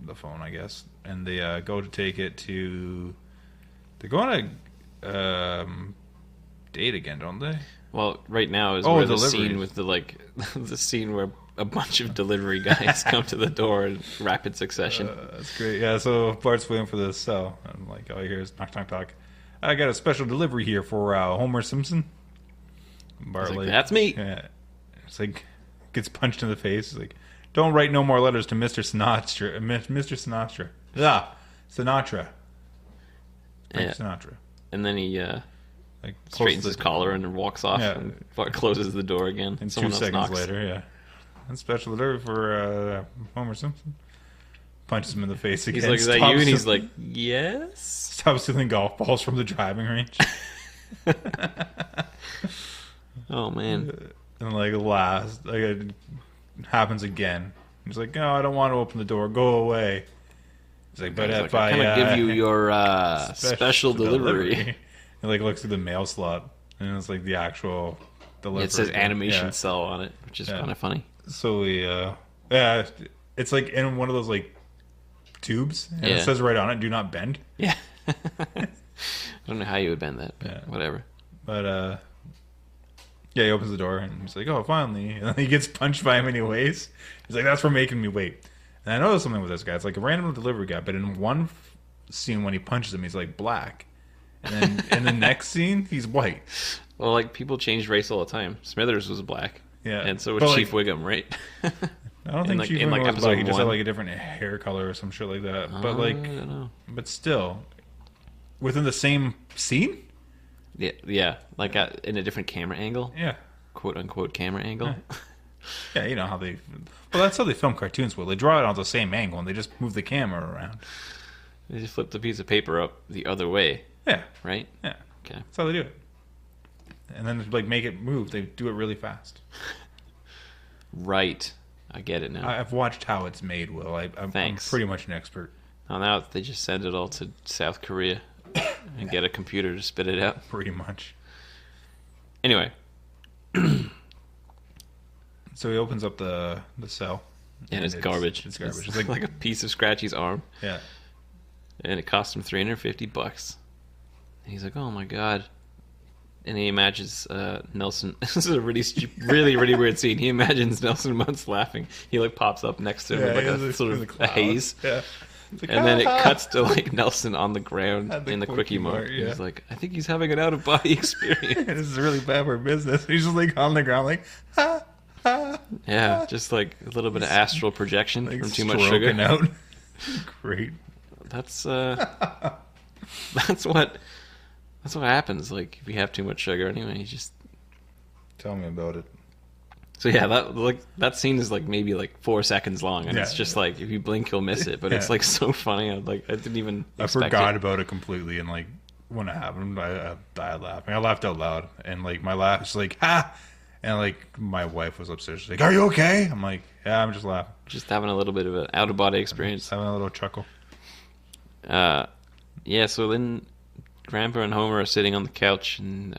the phone, I guess, and they go to take it to. They go on a date again, don't they? Well, right now is where the deliveries. scene with the like the scene where a bunch of delivery guys come to the door in rapid succession. That's great. Yeah, so Bart's waiting for the cell. I'm like, all you hear is knock, knock, knock. I got a special delivery here for Homer Simpson. Bart Like, that's me. Yeah, it's like gets punched in the face. He's like, don't write no more letters to Mr. Sinatra. Mr. Sinatra. Sinatra. Frank Sinatra. And then he Like straightens his collar and then walks off Yeah. and Bart closes the door again. And Someone 2 else seconds knocks. later, yeah. And special delivery for Homer Simpson. Punches him in the face again. He's like, is that you? And he's like, yes. Stop stealing golf balls from the driving range. Oh, man. And it happens again. He's like, no, I don't want to open the door. Go away. He's like, but if I kind of give you your special delivery. He like looks at the mail slot, and it's like the actual delivery. It says animation Yeah. cell on it, which is kind of funny. So it's like in one of those like tubes, and Yeah. it says right on it, "Do not bend." Yeah. I don't know how you would bend that, but Yeah. whatever. But yeah, he opens the door and he's like, "Oh, finally!" And then he gets punched by him anyways. He's like, "That's for making me wait." And I noticed something with this guy. It's like a random delivery guy, but in one scene when he punches him, he's like black, and then in the next scene, he's white. Well, like, people change race all the time. Smithers was black. Yeah, And so was but, Chief Wiggum, right? I don't think Chief in, Wiggum was episode black. He just had 1. like a different hair color or some shit like that. But I like, don't know. but still, within the same scene. Yeah, like in a different camera angle, Yeah. quote unquote camera angle. Yeah, you know how they. Well, that's how they film cartoons. Will they draw it on the same angle and they just move the camera around? They just flip the piece of paper up the other way, Yeah, right? yeah. Okay. That's how they do it. And then like make it move. They do it really fast. Right. I get it now. I've watched how it's made. Will I'm Thanks. pretty much an expert. Oh, now they just send it all to South Korea and get a computer to spit it out. Pretty much. Anyway, So he opens up the cell. and it's garbage. It's garbage. It's like a piece of Scratchy's arm, Yeah. and it cost him $350. And he's like, "Oh my god!" And he imagines Nelson. This is a really weird scene. He imagines Nelson Muntz laughing. He like pops up next to him with like a sort of a haze. Yeah. Like, And then it cuts to like Nelson on the ground At the in the Quickie Quickie Mart. Mart, yeah. He's like, I think he's having an out of body experience. this is really bad for business. He's just like on the ground, like ha ha. Yeah, just like a little bit of astral projection Like from too much sugar. stroking out. Great. That's what happens. Like if you have too much sugar, anyway, you just. Tell me about it. So yeah, that scene is like maybe like 4 seconds long, and Yeah. it's just like if you blink, you'll miss it. But it's Yeah. like so funny. I didn't even. I expect forgot it. about it completely, and like when it happened, I died laughing. I laughed out loud, and like my laugh was like ha, and like my wife was upstairs. She's like, "Are you okay?" I'm like, "Yeah, I'm just laughing, Just having a little bit of an out of body experience. just having a little chuckle." Yeah. So then, Grandpa and Homer are sitting on the couch, and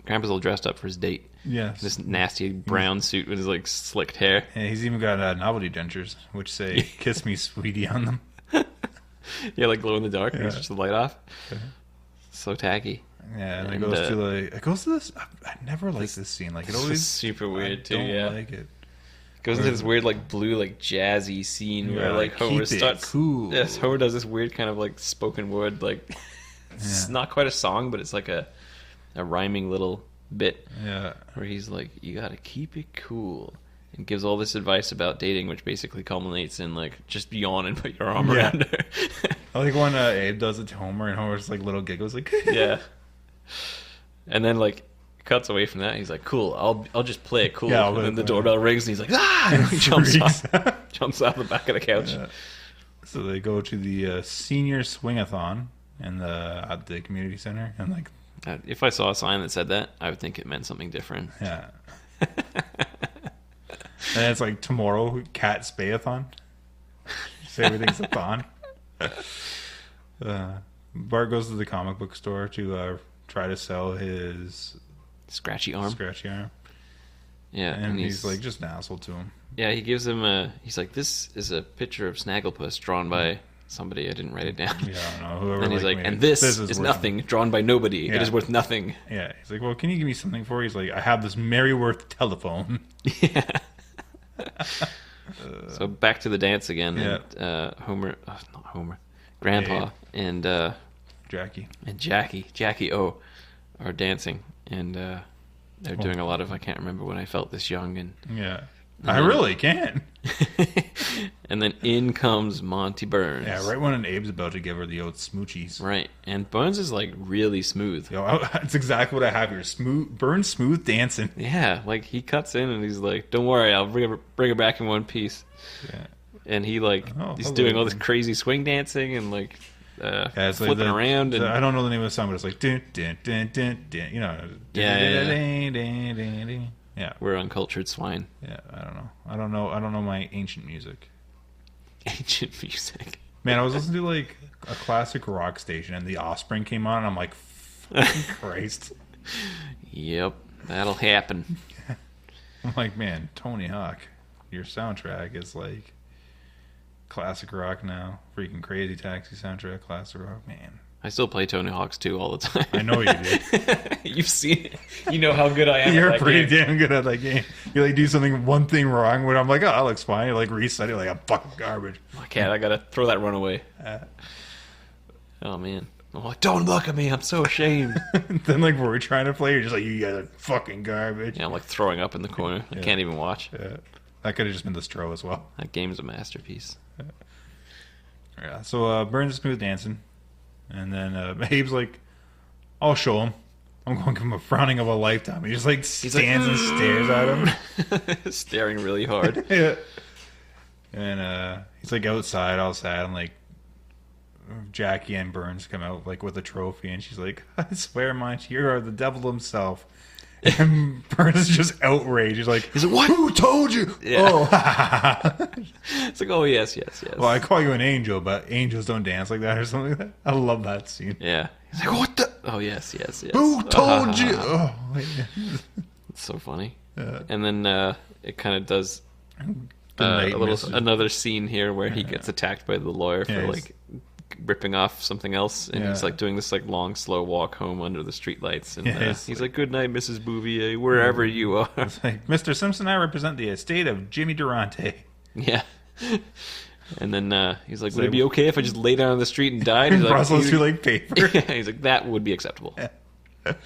Grandpa's all dressed up for his date. Yeah, This nasty brown suit with his like slicked hair. and he's even got novelty dentures, which say "Kiss me, sweetie" on them. Yeah, like glow in the dark. And Yeah. it's just the light off. So tacky. Yeah, and, And, it goes to this. I never liked this scene. Like it This always is super weird I too. don't Yeah, like it. goes into this weird like blue like jazzy scene Yeah, where like like, Homer keep it starts. cool. Yes, Homer does this weird kind of like spoken word like. It's Yeah. not quite a song, but it's like a rhyming little bit Yeah, where he's like, "You gotta keep it cool," and gives all this advice about dating, which basically culminates in like just yawn and put your arm Yeah. around her. I like when Abe does it to Homer, and Homer's like little giggles, like Yeah. And then like cuts away from that. He's like, "Cool, I'll just play it cool." Yeah, and then the but- doorbell rings, and he's like, "Ah!" And he jumps Freaks. off the back of the couch. Yeah. So they go to the senior swing-a-thon at the community center, and like, If I saw a sign that said that, I would think it meant something different. yeah. And it's like tomorrow, cat spay-a-thon. So everything's a thon. Bart goes to the comic book store to try to sell his Scratchy arm. scratchy arm, Yeah, and he's like just an asshole to him. yeah, he gives him he's like, "This is a picture of Snagglepuss drawn by somebody. I didn't write it down." Yeah, I don't know. Whoever. And he's like, me, "And this is worth nothing, drawn by nobody. It Yeah. is worth nothing." Yeah, he's like, well, can you give me something for it? He's like, I have this Merryworth telephone. Yeah. So back to the dance again. Yeah. And not Homer, Grandpa Abe. Jackie. and Jackie O are dancing, and they're doing a lot of I can't remember when I felt this young, and Yeah. I really can. and then in comes Monty Burns. Yeah, right when Abe's about to give her the old smoochies. Right, and Burns is like really smooth. Yo, that's exactly what I have here. Burns smooth dancing. Yeah, like he cuts in and he's like, "Don't worry, I'll bring her back in one piece." Yeah. And he like he's hello. doing all this crazy swing dancing and like It's flipping around. And I don't know the name of the song, but it's like dun, dun, dun, dun, dun, you know. Yeah. We're uncultured swine. Yeah, I don't know my ancient music. Ancient music. Man, I was listening to like a classic rock station and The Offspring came on and I'm like, fucking Christ. Yep, that'll happen. I'm like, man, Tony Hawk, your soundtrack is like classic rock now. Freaking Crazy Taxi soundtrack, classic rock, man. I still play Tony Hawk's 2 all the time. I know you do. You've seen it. You know how good I am. You're at that pretty game. damn good at that game. You like do one thing wrong, when I'm like, oh, that looks fine. You like reset it, like I'm fucking garbage. I can't. I gotta throw that run away. Oh man. I'm like, don't look at me. I'm so ashamed. Then like we're trying to play, you're just like, you guys are fucking garbage. Yeah, I'm like throwing up in the corner. I can't even watch. Yeah. That could have just been the Stro as well. That game's a masterpiece. Yeah. So Burns is smooth dancing. And then Abe's like, I'll show him. I'm going to give him a frowning of a lifetime. He just like stands and stares at him. Staring really hard. Yeah. And he's like outside, all sad, and like Jackie and Burns come out like with a trophy, and she's like, I swear, Monty, you are the devil himself. And Burns is just outraged. He's like, what? Who told you? Yeah. Oh. It's like, oh yes. Well, I call you an angel, but angels don't dance like that or something like that. I love that scene. Yeah. He's like, what the? Oh yes. Who told you? Oh, it's so funny. Yeah. And then it kind of does another scene here where he gets attacked by the lawyer for like ripping off something else, and he's like doing this like long slow walk home under the streetlights, and he's like, good night, Mrs. Bouvier, wherever you are. It's like, Mr. Simpson, I represent the estate of Jimmy Durante. Yeah. And then he's like, would it be okay if I just lay down on the street and died? He's Brussels through like paper. He's like, that would be acceptable. It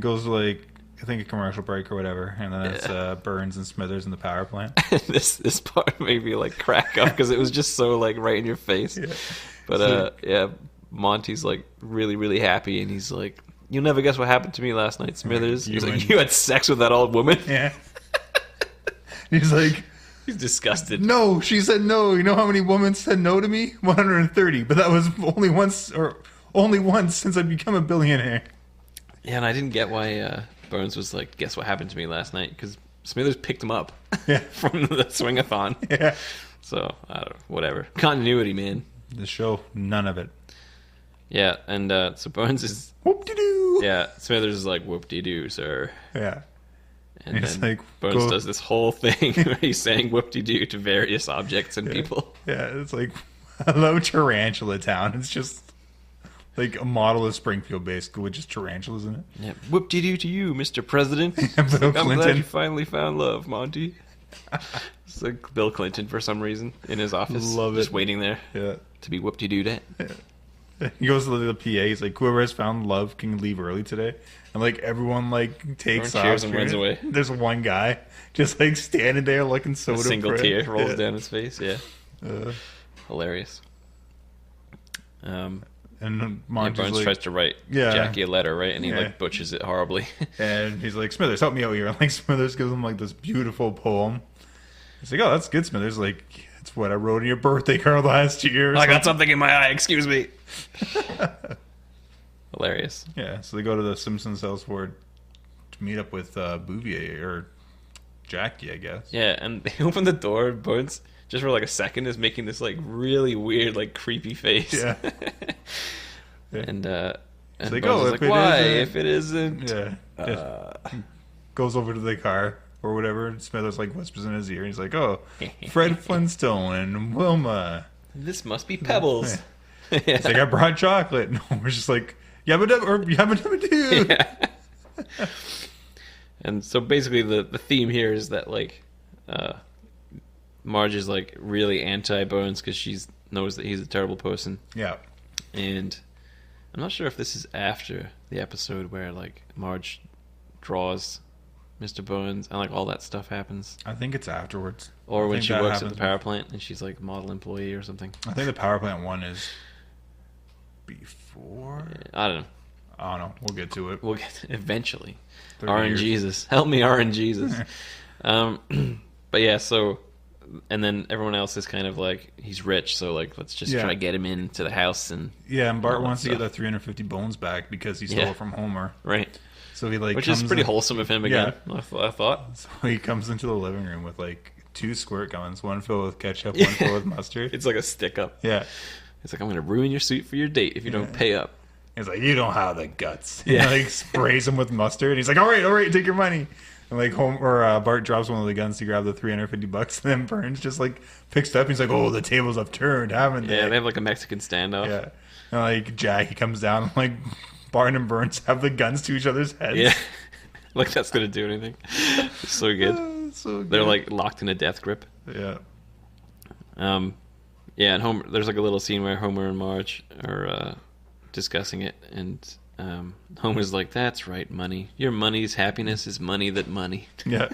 goes to like, I think a commercial break or whatever, and then it's Burns and Smithers in the power plant. This part made me like crack up because it was just so like right in your face. Yeah. But Monty's like really, really happy, and he's like, you'll never guess what happened to me last night, Smithers. He's like, you had sex with that old woman? Yeah. He's like, he's disgusted. No, she said no. You know how many women said no to me? 130, but that was only once since I've become a billionaire. Yeah, and I didn't get why Burns was like, guess what happened to me last night? Because Smithers picked him up from the swing-a-thon. Yeah. So, I don't know, whatever. Continuity, man. The show, none of it. Yeah, and so Burns is... Whoop-de-doo! Yeah, Smithers is like, whoop-de-doo, sir. Yeah. And then like, Burns does this whole thing where he's saying whoop-de-doo to various objects and people. Yeah, it's like, I love Tarantula Town. It's just... like a model of Springfield, basically, with just tarantulas in it. Yeah. Whoop-de-doo to you, Mr. President. Bill I'm glad you finally found love, Monty. It's like Bill Clinton for some reason in his office. Love it. Just waiting there to be whoop-de-dooed at. Yeah. He goes to the PA. He's like, whoever has found love can leave early today. And like everyone like takes off cheers and runs away. There's one guy just like standing there looking so depressed. A single tear rolls down his face. Yeah. Hilarious. And Burns like, tries to write Jackie a letter, right? And he like butchers it horribly. And he's like, Smithers, help me out here. And like Smithers gives him like this beautiful poem. He's like, oh, that's good, Smithers. Like, it's what I wrote in your birthday card last year. I got something in my eye. Excuse me. Hilarious. Yeah. So they go to the Simpsons house to meet up with Bouvier or Jackie, I guess. Yeah, and they open the door. Burns just for like a second is making this like really weird, like creepy face. Yeah. And it's like, Burns is like, why? If it isn't, goes over to the car or whatever. And Smithers like whispers in his ear. And he's like, oh, Fred Flintstone and Wilma. This must be Pebbles. It's like, I brought chocolate. And we're just like, yabba dabba doo. And so basically the theme here is that like Marge is like really anti-Bones because she knows that he's a terrible person. Yeah. And I'm not sure if this is after the episode where like Marge draws Mr. Bones and like all that stuff happens. I think it's afterwards. Or when she works at the power plant and she's like model employee or something. I think the power plant one is before. Yeah, I don't know. I don't know. We'll get to it. We'll get eventually. 30 RN years. Jesus, help me, RN Jesus. But yeah, so and then everyone else is kind of like he's rich, so like let's just try to get him into the house and and Bart wants to stuff. get that 350 bones back because he stole it from Homer. Right. So he like which is pretty wholesome of him again. Yeah. I thought. So he comes into the living room with like 2 squirt guns, one filled with ketchup, one filled with mustard. It's like a stick up. Yeah. It's like I'm gonna ruin your suit for your date if you don't pay up. He's like, you don't have the guts. Yeah. He like sprays him with mustard. He's like, all right, take your money. And like Bart drops one of the guns to grab the $350, and then Burns just like picks it up. And he's like, oh, the tables have turned, haven't they? Yeah, they have like a Mexican standoff. Yeah. And like Jackie comes down, and like Bart and Burns have the guns to each other's heads. Yeah. Like that's gonna do anything. It's so good. So good. They're like locked in a death grip. Yeah. Yeah, and Homer. There's like a little scene where Homer and Marge are discussing it, and Homer's like, "That's right, money. Your money's happiness is money that money." Yeah.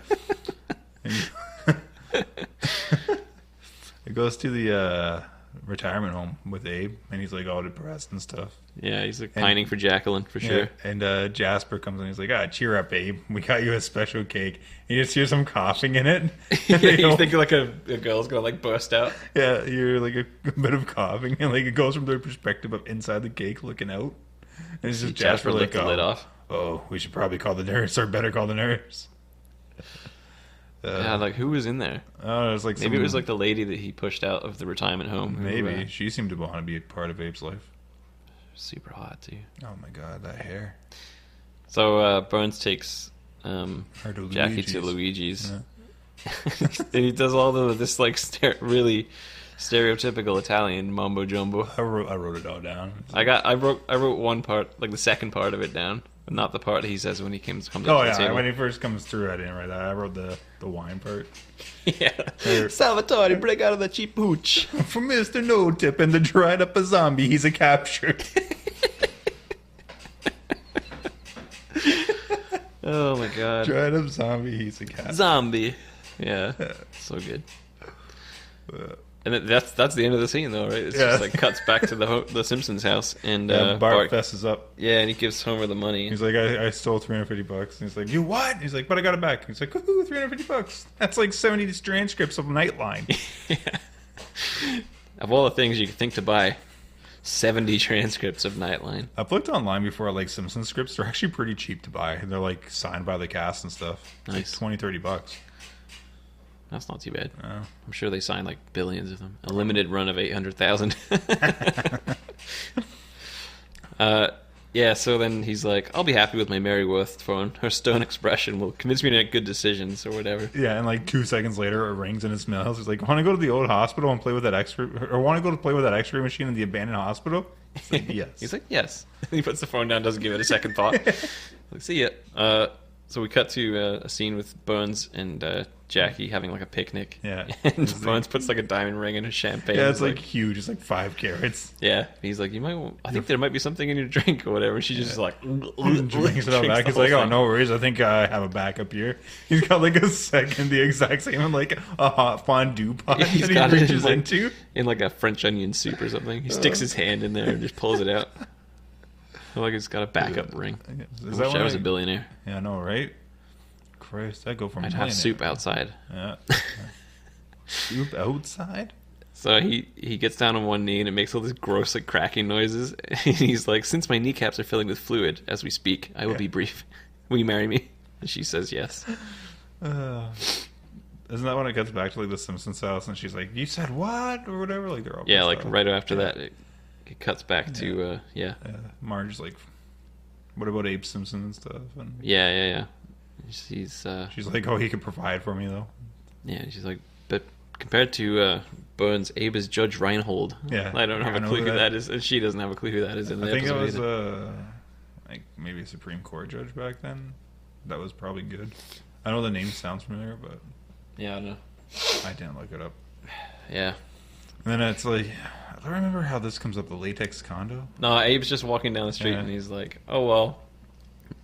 It goes to the retirement home with Abe, and he's like all depressed and stuff. Yeah, he's like pining for Jacqueline for sure. And Jasper comes in. He's like, cheer up, Abe. We got you a special cake. You just hear some coughing in it. Yeah, you think like a girl's gonna like burst out. Yeah, you're like a bit of coughing, and like it goes from their perspective of inside the cake looking out. And it's just Jasper like, lift the lid off. Oh, we should probably call the nurse, or better call the nurse. Yeah, like who was in there? Oh, it was like maybe it was like the lady that he pushed out of the retirement home. Maybe she seemed to want to be a part of Abe's life. Super hot too. Oh my god, that hair. So Burns takes Jackie to Luigi's, and he does all this like really stereotypical Italian mumbo jumbo. I wrote it all down. I wrote one part, like the second part of it down, but not the part he says when he comes up to the table. When he first comes through, I didn't write that. I wrote the wine part. Yeah. Salvatore, break out of the cheap hooch. For Mr. No Tip and the dried up a zombie, he's a captured. Oh my god. Dried up zombie, he's a captured. Zombie. Yeah. So good. And that's the end of the scene, though, right? It's just like cuts back to the Simpsons house, and Bart fesses up. Yeah, and he gives Homer the money. He's like, I stole $350, and he's like, you what? He's like, but I got it back. He's like, ooh, $350. That's like 70 transcripts of Nightline. Yeah. Of all the things you could think to buy, 70 transcripts of Nightline. I've looked online before, like Simpsons scripts. They're actually pretty cheap to buy. They're like signed by the cast and stuff. It's like $20-$30. That's not too bad. Oh. I'm sure they signed like billions of them. A limited run of 800,000. Yeah, so then he's like, I'll be happy with my Mary Worth phone. Her stern expression will convince me to make good decisions or whatever. Yeah, and like 2 seconds later, it rings and it smells. He's like, want to go to the old hospital and play with that X-ray, or want to go to play with that X-ray machine in the abandoned hospital? He's like, yes. He's like, yes. He puts the phone down, doesn't give it a second thought. Like, see ya. So we cut to a scene with Burns and Jackie having like a picnic. Yeah. And Burns puts like a diamond ring in his champagne. Yeah, it's like huge. It's like 5 carats. Yeah. He's like, I think there might be something in your drink or whatever. And she just like drinks it all back. He's like, oh, no worries. I think I have a backup here. He's got like a second, the exact same, like a hot fondue pot that he reaches into. In like a French onion soup or something. He sticks his hand in there and just pulls it out. I feel like it's got a backup ring. I wish I was a billionaire. Yeah, I know, right? Christ, I'd go from I'd have soup outside. Yeah. Soup outside? So he gets down on one knee and it makes all these gross like cracking noises. And he's like, since my kneecaps are filling with fluid as we speak, I will be brief. Will you marry me? And she says yes. Isn't that when it gets back to like the Simpsons house and she's like, you said what? Or whatever? Like they're all like right after that it cuts back to Marge's like, what about Abe Simpson and stuff? And yeah. She's like, oh, he could provide for me though. Yeah, she's like, but compared to Burns, Abe is Judge Reinhold. Yeah, I don't have a clue who that is, and she doesn't have a clue who that is. In the I think it was either. like maybe a Supreme Court judge back then. That was probably good. I know the name sounds familiar, but yeah, I don't know. I didn't look it up. Yeah. And then it's like, I don't remember how this comes up, the latex condo. No, Abe's just walking down the street Yeah. and he's like, "Oh well,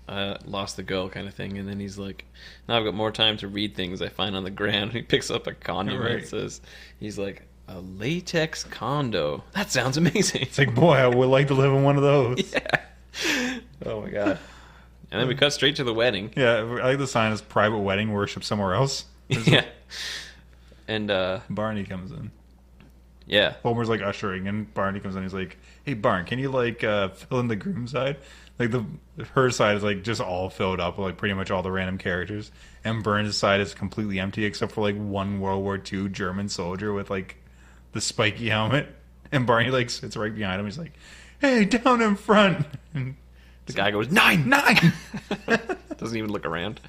I lost the girl," kind of thing. And then he's like, "Now I've got more time to read things I find on the ground." And he picks up a condom and Right. it says, he's like, "A latex condo. That sounds amazing." It's like, boy, I would like to live in one of those. Yeah. Oh my god. And then we cut straight to the wedding. Yeah, I like the sign is private wedding worship somewhere else. Yeah. And Barney comes in. yeah. Homer's like ushering, and Barney comes in. He's like, "Hey, Barn, can you like fill in the groom side?" Like her side is like just all filled up with like pretty much all the random characters, and Burns' side is completely empty except for like one World War II German soldier with like the spiky helmet, and Barney like sits right behind him. He's like, "Hey, down in front." And The guy goes, "9, 9." Doesn't even look around.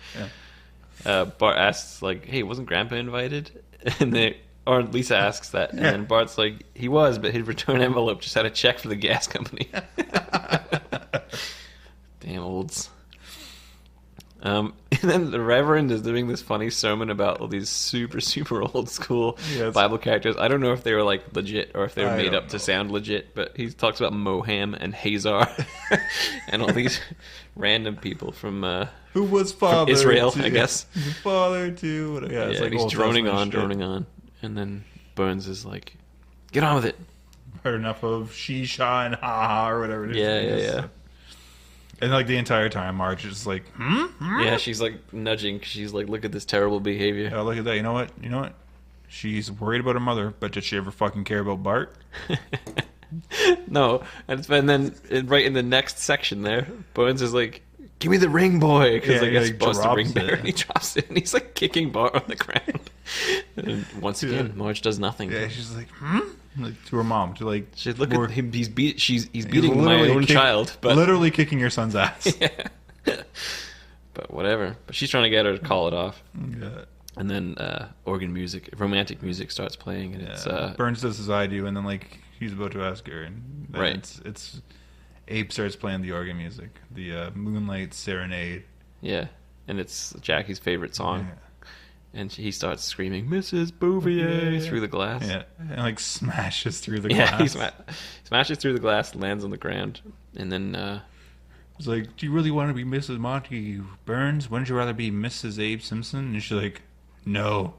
Yeah. Bart asks like, "Hey, wasn't Grandpa invited?" And or Lisa asks that, and Yeah. then Bart's like, "He was, but his return envelope just had a check for the gas company." Damn olds. And then the Reverend is doing this funny sermon about all these super, super old school Yeah, Bible characters. I don't know if they were like legit or if they were I made don't up to sound legit, but he talks about Moham and Hazar and all these random people from who was father Israel, to, I guess. father to whatever. Yeah, it's yeah, like he's Old droning Testament on, shit. droning on, and then Burns is like, "Get on with it." Heard enough of she, sha, and ha ha or whatever it is. Yeah. And like the entire time, Marge is just like, Yeah, she's like nudging. She's like, "Look at this terrible behavior." Oh, look at that. You know what? She's worried about her mother, but did she ever fucking care about Bart? No, and then right in the next section there, Burns is like, "Give me the ring, boy," because Yeah, I guess he Bart's the drops ring it. bearer, and he drops it, and he's like kicking Bart on the ground. And once again, Yeah. Marge does nothing. Yeah, she's like, like to her mom, to like, She's look more- at him. He's he's beating my literally own child, but literally kicking your son's ass. yeah. But whatever. But she's trying to get her to call it off. Yeah. And then romantic music starts playing, and it's Burns does as I do, and then like he's about to ask her, and then Right. It's Abe starts playing the organ music, the Moonlight Serenade. yeah, and it's Jackie's favorite song. Yeah. And he starts screaming, "Mrs. Bouvier," Yeah. through the glass. Yeah, and like smashes through the Yeah, glass. he smashes through the glass, lands on the ground, and then It's like, do you really want to be Mrs. Monty Burns? Wouldn't you rather be Mrs. Abe Simpson? And she's like, no,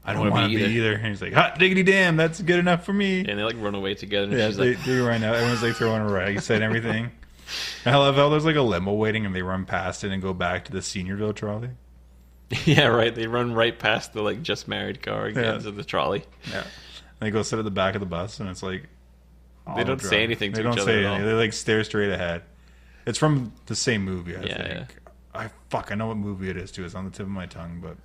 I don't want to be either. And he's like, hot diggity damn, that's good enough for me. and they like run away together. And Yeah, she's they like, do right now. Everyone's like throwing rags and everything. I love how there's like a limo waiting and they run past it and go back to the Seniorville trolley. yeah, right. They run right past the like just married car and get Yeah. into the trolley. Yeah. And they go sit at the back of the bus and it's like, They don't say anything to They each don't other say at all. anything. They like stare straight ahead. It's from the same movie, I Yeah, think. I know what movie it is too. It's on the tip of my tongue, but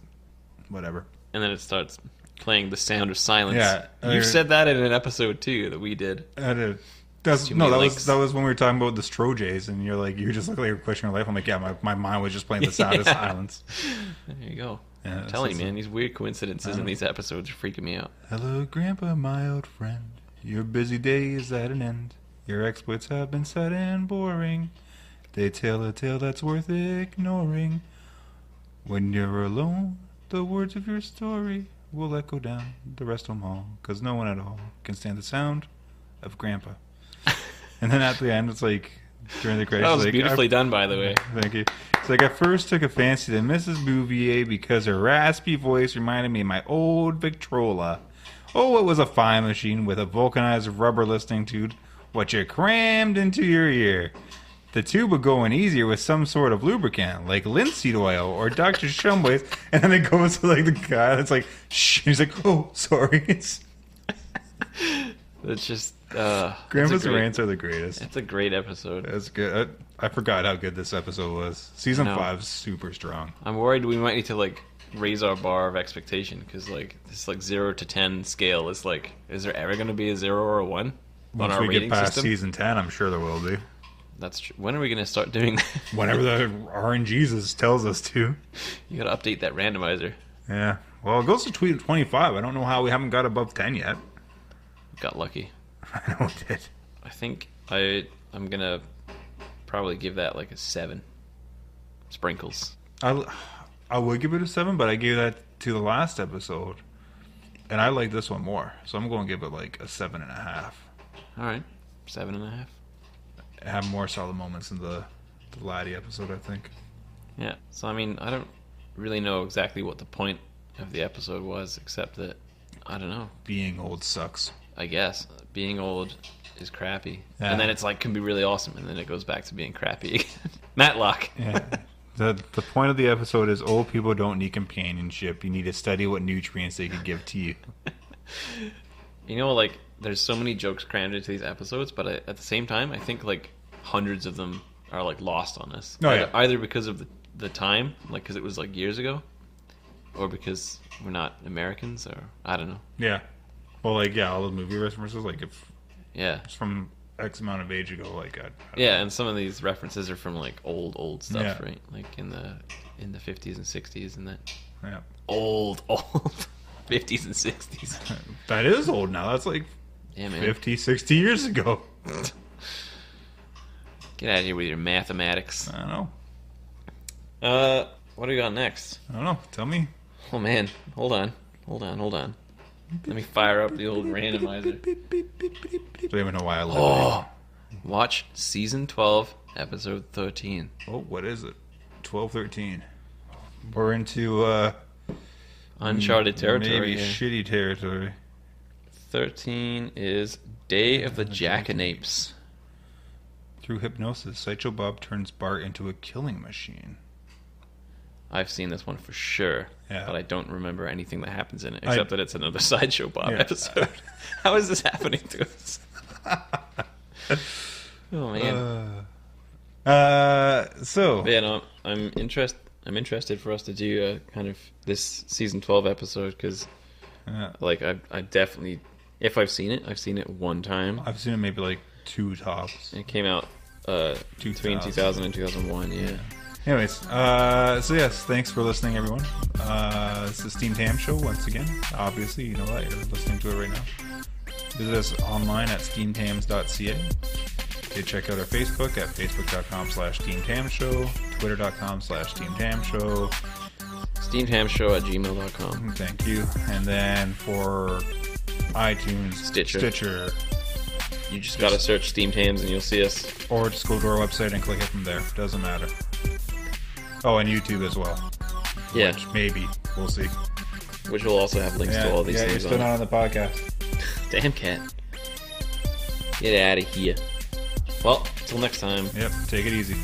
whatever. And then it starts playing The Sound of Silence. Yeah, You said that in an episode too that we did. I did. That's, Too no, many that links. was when we were talking about the Strojays, and you're like, you just look like you're questioning your life. I'm like, yeah, my mind was just playing the sound of Yeah. silence. There you go. Yeah, I'm telling you, so- man, these weird coincidences in these episodes are freaking me out. Hello, Grandpa, my old friend. Your busy day is at an end. Your exploits have been sad and boring. They tell a tale that's worth ignoring. When you're alone, the words of your story will echo down the rest of them hall, 'cause no one at all can stand the sound of Grandpa. And then at the end, it's like, during the credits, That was like, beautifully done, by the way. Thank you. It's like I first took a fancy to Mrs. Bouvier because her raspy voice reminded me of my old Victrola. Oh, it was a fine machine with a vulcanized rubber listening tube, what you crammed into your ear. The tube would go in easier with some sort of lubricant, like linseed oil or Dr. Shumway's, and then it goes to like the guy that's like, shh, he's like, oh, sorry. It's just Grandpa's rants are the greatest. It's a great episode. That's good. I forgot how good this episode was. Season I know. 5 is super strong. I'm worried we might need to like raise our bar of expectation because like this like 0 to 10 scale is like, is there ever going to be a 0 or a 1 on Once our we rating get past system? season 10, I'm sure there will be. That's true. When are we going to start doing that? Whenever the RNGesus tells us to. You got to update that randomizer. Yeah. Well, it goes to 25. I don't know how we haven't got above 10 yet. Got lucky. I know it did. I think I'm gonna probably give that like a 7. Sprinkles. I would give it a 7, but I gave that to the last episode, and I like this one more. So I'm going to give it like a 7.5. All right, 7.5. Have more solid moments in the Laddie episode, I think. Yeah. So I mean, I don't really know exactly what the point of the episode was, except that I don't know. Being old sucks. I guess being old is crappy, Yeah. and then it's like can be really awesome, and then it goes back to being crappy again. Matlock. Yeah. The point of the episode is old people don't need companionship. You need to study what nutrients they could give to you. You know, like there's so many jokes crammed into these episodes, but at the same time, I think like hundreds of them are like lost on us. Oh, yeah. Either because of the time, like because it was like years ago, or because we're not Americans, or I don't know. Yeah. Well, like, yeah, all those movie references, like, if Yeah. it's from X amount of age ago, like, I don't Yeah, know. and some of these references are from like old stuff, Yeah. right? Like in the 50s and 60s and that Yeah. old 50s and 60s. That is old now. That's like Yeah, man. 50, 60 years ago. Get out of here with your mathematics. I don't know. What do we got next? I don't know. Tell me. Oh man, hold on. Let me fire up the old randomizer. Don't even know why I live Oh, watch season 12, episode 13. Oh, what is it? 12, 13. We're into Uncharted territory. maybe here. shitty territory. 13 is Day of the Jackanapes. Through hypnosis, Sideshow Bob turns Bart into a killing machine. I've seen this one for sure, Yeah. but I don't remember anything that happens in it, except that it's another Sideshow Bob episode. How is this happening to us? Oh man. So But yeah, no, I'm interested for us to do kind of this season 12 episode because, like, I definitely, if I've seen it one time. I've seen it maybe like 2 tops. It came out between 2000 and 2001. Yeah. Anyways, so yes, thanks for listening, everyone. It's the Steamed Ham Show once again. Obviously, you know that you're listening to it right now. Visit us online at steamedhams.ca. You check out our Facebook at facebook.com/steamedhamshow, twitter.com/steamedhamshow. steamedhamshow@gmail.com. Thank you. And then for iTunes, Stitcher. You just gotta search Steamed Hams and you'll see us. or just go to our website and click it from there. Doesn't matter. Oh, and YouTube as well. Yeah, Which maybe. We'll see. which will also have links to all these you're things still on not it. on the podcast. Damn cat. Get out of here. Well, till next time. Yep, take it easy.